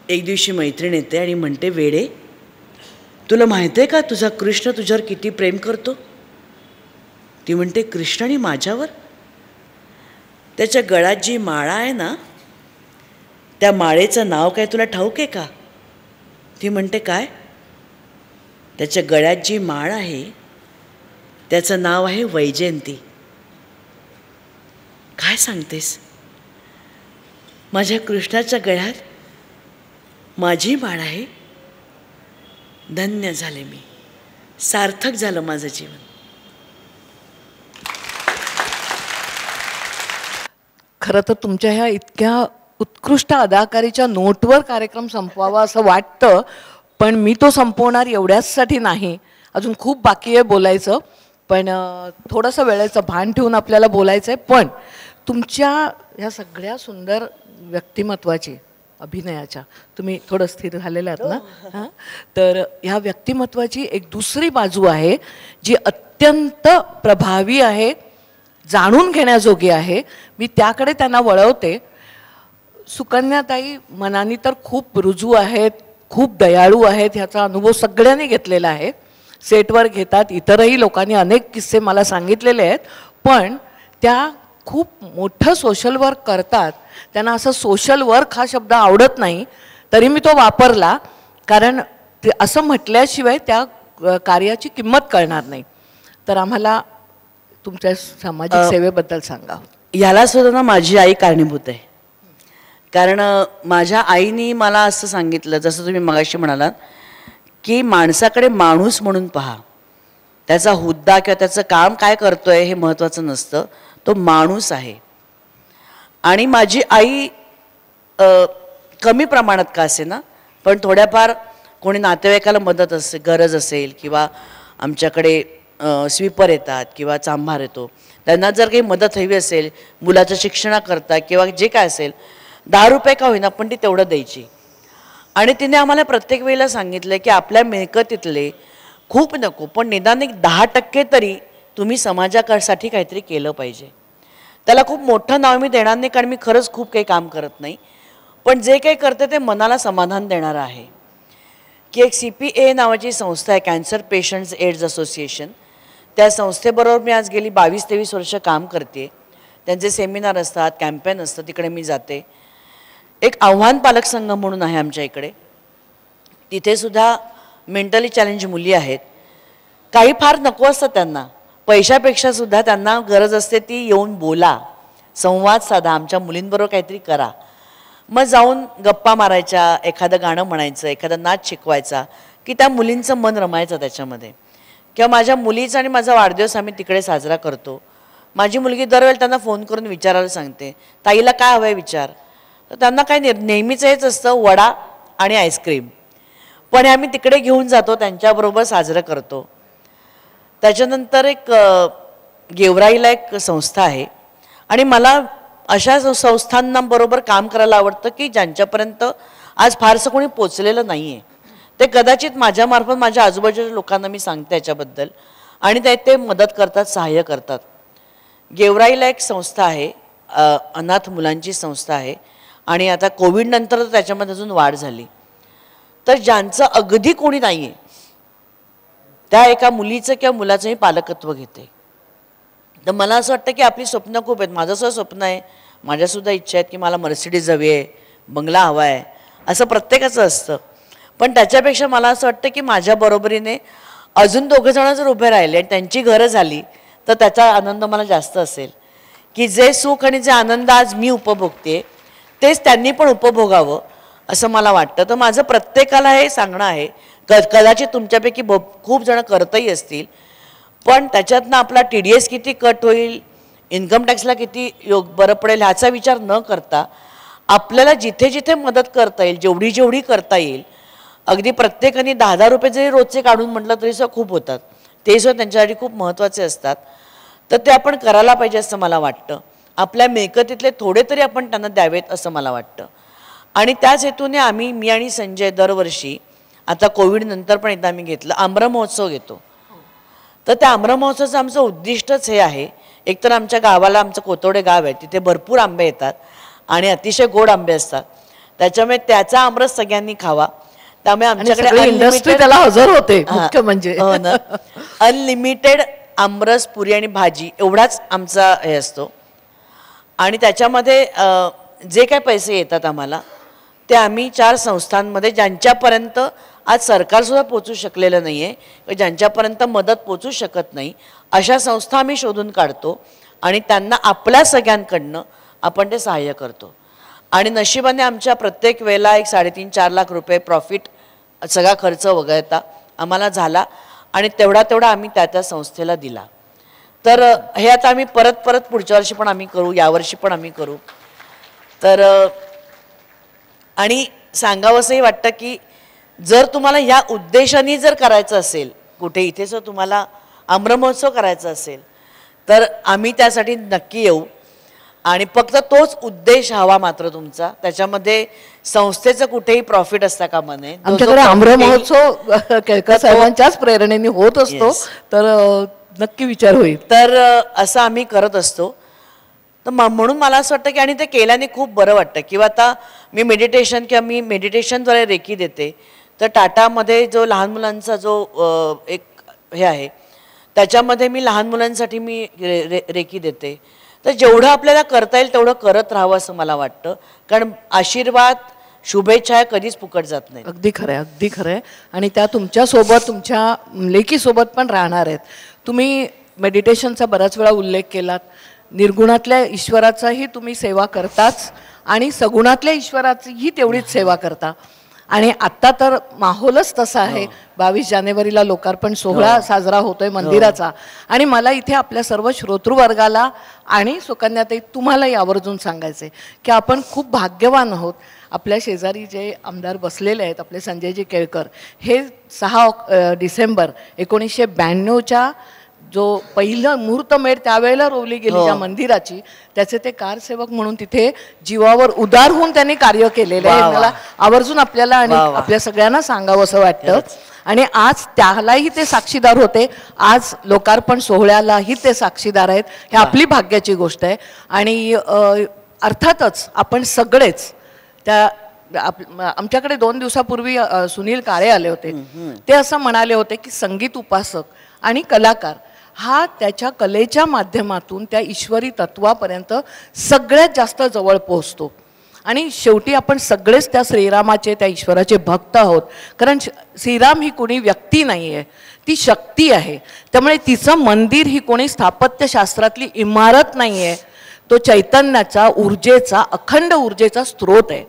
एक दिवशी मैत्रीण येते आणि म्हणते, वेडे, तुला माहिती आहे का तुझा कृष्ण तुझ्यावर किती प्रेम करतो? ती म्हणते, कृष्ण आणि माझ्यावर? त्याच्या गळ्यात जी माळा आहे ना, त्या माळेचं नाव काय तुला ठाऊक आहे का? ती म्हणते, काय? त्याच्या गळ्यात जी माळ आहे त्याचं नाव आहे वैजयंती. काय सांगतेस? माझ्या कृष्णाच्या गळ्यात माझी माळ आहे. धन्य झाले मी, सार्थक झालं माझं जीवन. खरं तर तुमच्या ह्या इतक्या उत्कृष्ट अदाकारीच्या नोटवर कार्यक्रम संपवावा असं वाटतं, पण मी तो संपवणार एवढ्याचसाठी नाही. अजून खूप बाकी आहे बोलायचं, पण थोडंसं वेळेचं भान ठेवून आपल्याला बोलायचं आहे. पण तुमच्या ह्या सगळ्या सुंदर व्यक्तिमत्वाची, अभिनयाच्या, तुम्ही थोडं स्थिर झालेलं आहात ना, हां, तर ह्या व्यक्तिमत्वाची एक दुसरी बाजू आहे जी अत्यंत प्रभावी आहे, जाणून घेण्याजोगी आहे. मी त्याकडे त्यांना वळवते. सुकन्याताई मनाने तर खूप रुजू आहेत, खूप दयाळू आहेत, ह्याचा अनुभव सगळ्यांनी घेतलेला आहे. सेटवर घेतात, इतरही लोकांनी अनेक किस्से मला सांगितलेले आहेत. पण त्या खूप मोठं सोशल वर्क करतात. त्यांना असं सोशल वर्क हा शब्द आवडत नाही, तरी मी तो वापरला, कारण ते असं म्हटल्याशिवाय त्या कार्याची किंमत कळणार नाही. तर आम्हाला तुमच्या सामाजिक सेवेबद्दल सांगा. याला सुद्धा ना माझी आई कारणीभूत आहे. कारण माझ्या आईने मला असं सांगितलं, जसं तुम्ही मगाशी म्हणालात, की माणसाकडे माणूस म्हणून पहा. त्याचा हुद्दा किंवा त्याचं काम काय करतोय हे महत्त्वाचं नसतं, तो माणूस आहे. आणि माझी आई कमी प्रमाणात का असे ना, पण थोड्याफार कोणी नातेवाईकाला मदत गरज असेल किंवा आमच्याकडे स्वीपर येतात किंवा चांभार येतो, त्यांना जर काही मदत हवी असेल मुलाच्या शिक्षणाकरता किंवा जे काय असेल, 10 रुपये का होईना पण ती तेवढं द्यायची. आणि तिने आम्हाला प्रत्येक वेळेला सांगितलं की आपल्या मिळकतीतले खूप नको, पण निदान एक 10% तरी तुम्ही समाजासाठी काहीतरी केलं पाहिजे. त्याला खूप मोठं नाव मी देणार नाही, कारण मी खरंच खूप काही काम करत नाही, पण जे काही करते ते मनाला समाधान देणारं आहे. की एक CPA नावाची संस्था आहे, कॅन्सर पेशंट्स एड्स असोसिएशन. त्या संस्थेबरोबर मी आज गेली 22-23 वर्ष काम करते. त्यांचे सेमिनार असतात, कॅम्पेन असतं, तिकडे मी जाते. एक आव्हान पालक संघ म्हणून आहे आमच्या इकडे. तिथे सुद्धा मेंटली चॅलेंज मुली आहेत. काही फार नको असतं त्यांना, पैशापेक्षा सुद्धा त्यांना गरज असते ती येऊन बोला, संवाद साधा, आमच्या मुलींबरोबर काहीतरी करा. मग जाऊन गप्पा मारायच्या, एखादं गाणं म्हणायचं, एखादा नाच शिकवायचा, की त्या मुलींचं मन रमायचं त्याच्यामध्ये. किंवा माझ्या मुलीचा आणि माझा वाढदिवस आम्ही तिकडे साजरा करतो. माझी मुलगी दरवेळेला त्यांना फोन करून विचारायला सांगते, ताईला काय हवं आहे विचार. तर त्यांना काय नेहमीच हेच असतं, वडा आणि आईस्क्रीम. पण आम्ही तिकडे घेऊन जातो, त्यांच्याबरोबर साजरं करतो. त्याच्यानंतर एक गेवराईला एक संस्था आहे, आणि मला अशा संस्थांबरोबर काम करायला आवडतं की ज्यांच्यापर्यंत आज फारसं कोणी पोचलेलं नाही आहे. ते कदाचित माझ्यामार्फत माझ्या आजूबाजूच्या लोकांना मी सांगते याच्याबद्दल, आणि ते मदत करतात, सहाय्य करतात. गेवराईला एक संस्था आहे, अनाथ मुलांची संस्था आहे, आणि आता कोविडनंतर त्याच्यामध्ये अजून वाढ झाली. तर ज्यांचं अगदी कोणी नाही आहे त्या एका मुलीचं किंवा मुलाचंही पालकत्व घेते. तर मला असं वाटतं की आपली स्वप्न खूप आहेत. माझं सुद्धा स्वप्न आहे माझ्यासुद्धा इच्छा आहेत की मला मर्सिडीज हवी आहे, बंगला हवा आहे, असं प्रत्येकाचं असतं. पण त्याच्यापेक्षा मला असं वाटतं की माझ्या बरोबरीने अजून 2 जण जर उभे राहिले आणि त्यांची घरं झाली तर त्याचा आनंद मला जास्त असेल, की जे सुख आणि जे आनंद आज मी उपभोगते तेच त्यांनी पण उपभोगावं असं मला वाटतं. तर माझं प्रत्येकाला हे सांगणं आहे, कदाचित तुमच्यापैकी खूप जण करतही असतील, पण त्याच्यातनं आपला TDS किती कट होईल, इन्कम टॅक्सला किती बरं पडेल ह्याचा विचार न करता आपल्याला जिथे जिथे मदत करता येईल, जेवढी जेवढी करता येईल, अगदी प्रत्येकाने 10-10 रुपये जरी रोजचे काढून म्हटलं तरीसुद्धा खूप होतात, ते सुद्धा त्यांच्यासाठी खूप महत्त्वाचे असतात. तर ते आपण करायला पाहिजे असं मला वाटतं. आपल्या मिळकतीतले थोडे तरी आपण त्यांना द्यावेत असं मला वाटतं. आणि त्याच हेतूने मी आणि संजय दरवर्षी, आता कोविडनंतर पण एकदा आम्ही घेतलं, आम्र महोत्सव घेतो. तर त्या आम्र महोत्सवाचं आमचं उद्दिष्टच हे आहे, एकतर आमच्या गावाला, आमचं कोतवडे गाव आहे, तिथे भरपूर आंबे येतात आणि अतिशय गोड आंबे असतात, त्याच्यामुळे त्याचा आमरस सगळ्यांनी खावा. त्यामुळे आमच्याकडे इंडस्ट्री त्याला हजर होते, मुख्य म्हणजे अनलिमिटेड आमरस, पुरी आणि भाजी एवढाच आमचा हे असतो. आणि त्याच्यामध्ये जे काही पैसे येतात आम्हाला ते आम्ही 4 संस्थांमध्ये, ज्यांच्यापर्यंत आज सरकारसुद्धा पोचू शकलेलं नाही आहे, ज्यांच्यापर्यंत मदत पोचू शकत नाही, अशा संस्था आम्ही शोधून काढतो आणि त्यांना आपल्या सगळ्यांकडनं आपण ते सहाय्य करतो. आणि नशिबाने आमच्या प्रत्येक वेळेला 3.5-4 लाख रुपये प्रॉफिट, सगळा खर्च वगळता आम्हाला झाला आणि तेवढा आम्ही त्या संस्थेला दिला. तर हे आता आम्ही परत पुढच्या वर्षी पण आम्ही करू, यावर्षी पण आम्ही करू. तर आणि सांगावंसंही वाटतं की जर तुम्हाला ह्या उद्देशाने जर करायचं असेल, कुठे इथे जर तुम्हाला आम्र महोत्सव करायचा असेल तर आम्ही त्यासाठी नक्की येऊ. आणि फक्त तोच उद्देश हवा मात्र तुमचा, त्याच्यामध्ये संस्थेचं कुठेही प्रॉफिट असता कामा नये. आमच्याकडे आम्र महोत्सव केळकर साहेबांच्याच प्रेरणेने होत असतो, तर नक्की विचार होईल. तर असं आम्ही करत असतो. तर म्हणून मला असं वाटतं की, आणि ते केल्याने खूप बरं वाटतं. किंवा आता मी मेडिटेशनद्वारे रेकी देते, तर टाटामध्ये जो लहान मुलांचा जो एक हे आहे, त्याच्यामध्ये मी लहान मुलांसाठी मी रेकी देते. तर जेवढं आपल्याला करता येईल तेवढं करत राहावं असं मला वाटतं, कारण आशीर्वाद, शुभेच्छा कधीच फुकट जात नाही. अगदी खरं आहे, अगदी खरं आहे. आणि त्या तुमच्यासोबत, तुमच्या लेकीसोबत पण राहणार आहेत. तुम्ही मेडिटेशनचा बराच वेळा उल्लेख केलात, निर्गुणातल्या ईश्वराचाही तुम्ही सेवा करताच आणि सगुणातल्या ईश्वराचीही तेवढीच सेवा करता. आणि आत्ता तर माहोलच तसा आहे. 22 जानेवारीला लोकार्पण सोहळा साजरा होतोय मंदिराचा. आणि मला इथे आपल्या सर्व श्रोतृवर्गाला आणि सुकन्याताई तुम्हालाही आवर्जून सांगायचे की आपण खूप भाग्यवान आहोत. आपल्या शेजारी जे आमदार बसलेले आहेत, आपले संजयजी केळकर, हे 6 डिसेंबर 1992च्या जो पहिलं मुहूर्तमेढ त्यावेळेला रोवली गेली ज्या मंदिराची, त्याचे ते कारसेवक म्हणून तिथे जीवावर उदार होऊन त्यांनी कार्य केलेलं आहे. मला आवर्जून आपल्याला आणि आपल्या सगळ्यांना सांगावं असं वाटतं. आणि आज त्यालाही ते साक्षीदार होते, आज लोकार्पण सोहळ्यालाही ते साक्षीदार आहेत. हे आपली भाग्याची गोष्ट आहे. आणि अर्थातच आपण सगळेच त्या आमच्याकडे 2 दिवसापूर्वी सुनील काळे आले होते. ते असं म्हणाले होते की संगीत उपासक आणि कलाकार हा त्याच्या कलेच्या माध्यमातून त्या ईश्वरी तत्वापर्यंत सगळ्यात जास्त जवळ पोहोचतो. आणि शेवटी आपण सगळेच त्या श्रीरामाचे, त्या ईश्वराचे भक्त आहोत. कारण श्रीराम ही कोणी व्यक्ती नाही आहे, ती शक्ती आहे. त्यामुळे तिचं मंदिर ही कोणी स्थापत्यशास्त्रातली इमारत नाही आहे, तो चैतन्याचा, ऊर्जेचा, अखंड ऊर्जेचा स्रोत आहे.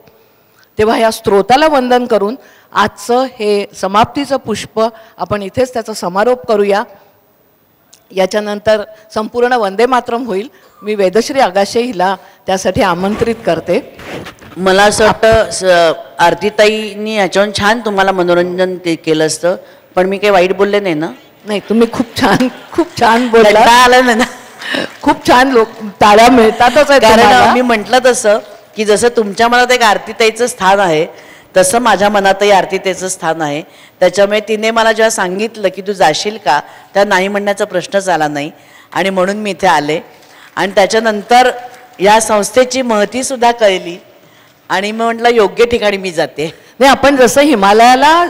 तेव्हा ह्या स्रोताला वंदन करून आजचं हे समाप्तीचं पुष्प आपण इथेच त्याचा समारोप करूया. याच्यानंतर संपूर्ण वंदे मातरम होईल. मी वेदश्री आगाशे हिला त्यासाठी आमंत्रित करते. मला असं वाटतं आरतीताईंनी याच्यावरून छान तुम्हाला मनोरंजन केलं असतं, पण मी काही वाईट बोलले नाही ना? नाही, तुम्ही खूप छान बोलला. आलं ना, खूप छान लोक टाळ्या मिळतातच. कारण मी म्हटलं तसं की जसं तुमच्या मनात एक आरतीताईचं स्थान आहे, तसं माझ्या मनातही आरतीताईचं स्थान आहे. त्याच्यामुळे तिने मला जेव्हा सांगितलं की तू जाशील का, त्या नाही म्हणण्याचा प्रश्नच आला नाही. आणि म्हणून मी इथे आले. आणि त्याच्यानंतर या संस्थेची महतीसुद्धा कळली आणि मी म्हटलं योग्य ठिकाणी मी जाते. नाही, आपण जसं हिमालयाला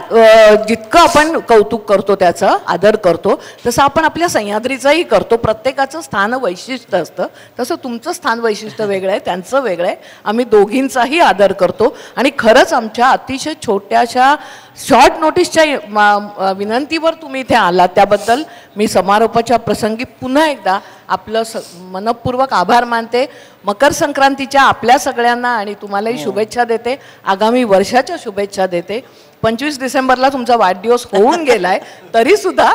जितकं आपण कौतुक करतो, त्याचं आदर करतो, तसं आपण आपल्या सह्याद्रीचंही करतो. प्रत्येकाचं स्थान वैशिष्ट्य असतं. तसं तुमचं स्थान वैशिष्ट्य वेगळं आहे, त्यांचं वेगळं आहे. आम्ही दोघींचाही आदर करतो. आणि खरंच आमच्या अतिशय छोट्याशा शॉर्ट नोटीसच्या विनंतीवर तुम्ही इथे आलात, त्याबद्दल मी समारोपाच्या प्रसंगी पुन्हा एकदा आपलं मनपूर्वक आभार मानते. मकर संक्रांतीच्या आपल्या सगळ्यांना आणि तुम्हालाही शुभेच्छा देते, आगामी वर्षाच्या शुभेच्छा देते. 25 डिसेंबरला तुमचा वाढदिवस होऊन गेलाय, तरी सुद्धा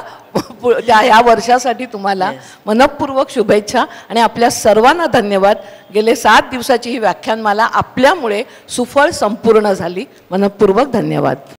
ह्या वर्षासाठी तुम्हाला मनपूर्वक शुभेच्छा आणि आपल्या सर्वांना धन्यवाद. गेले 7 दिवसाची ही व्याख्यानमाला आपल्यामुळे सुफळ संपूर्ण झाली. मनपूर्वक धन्यवाद.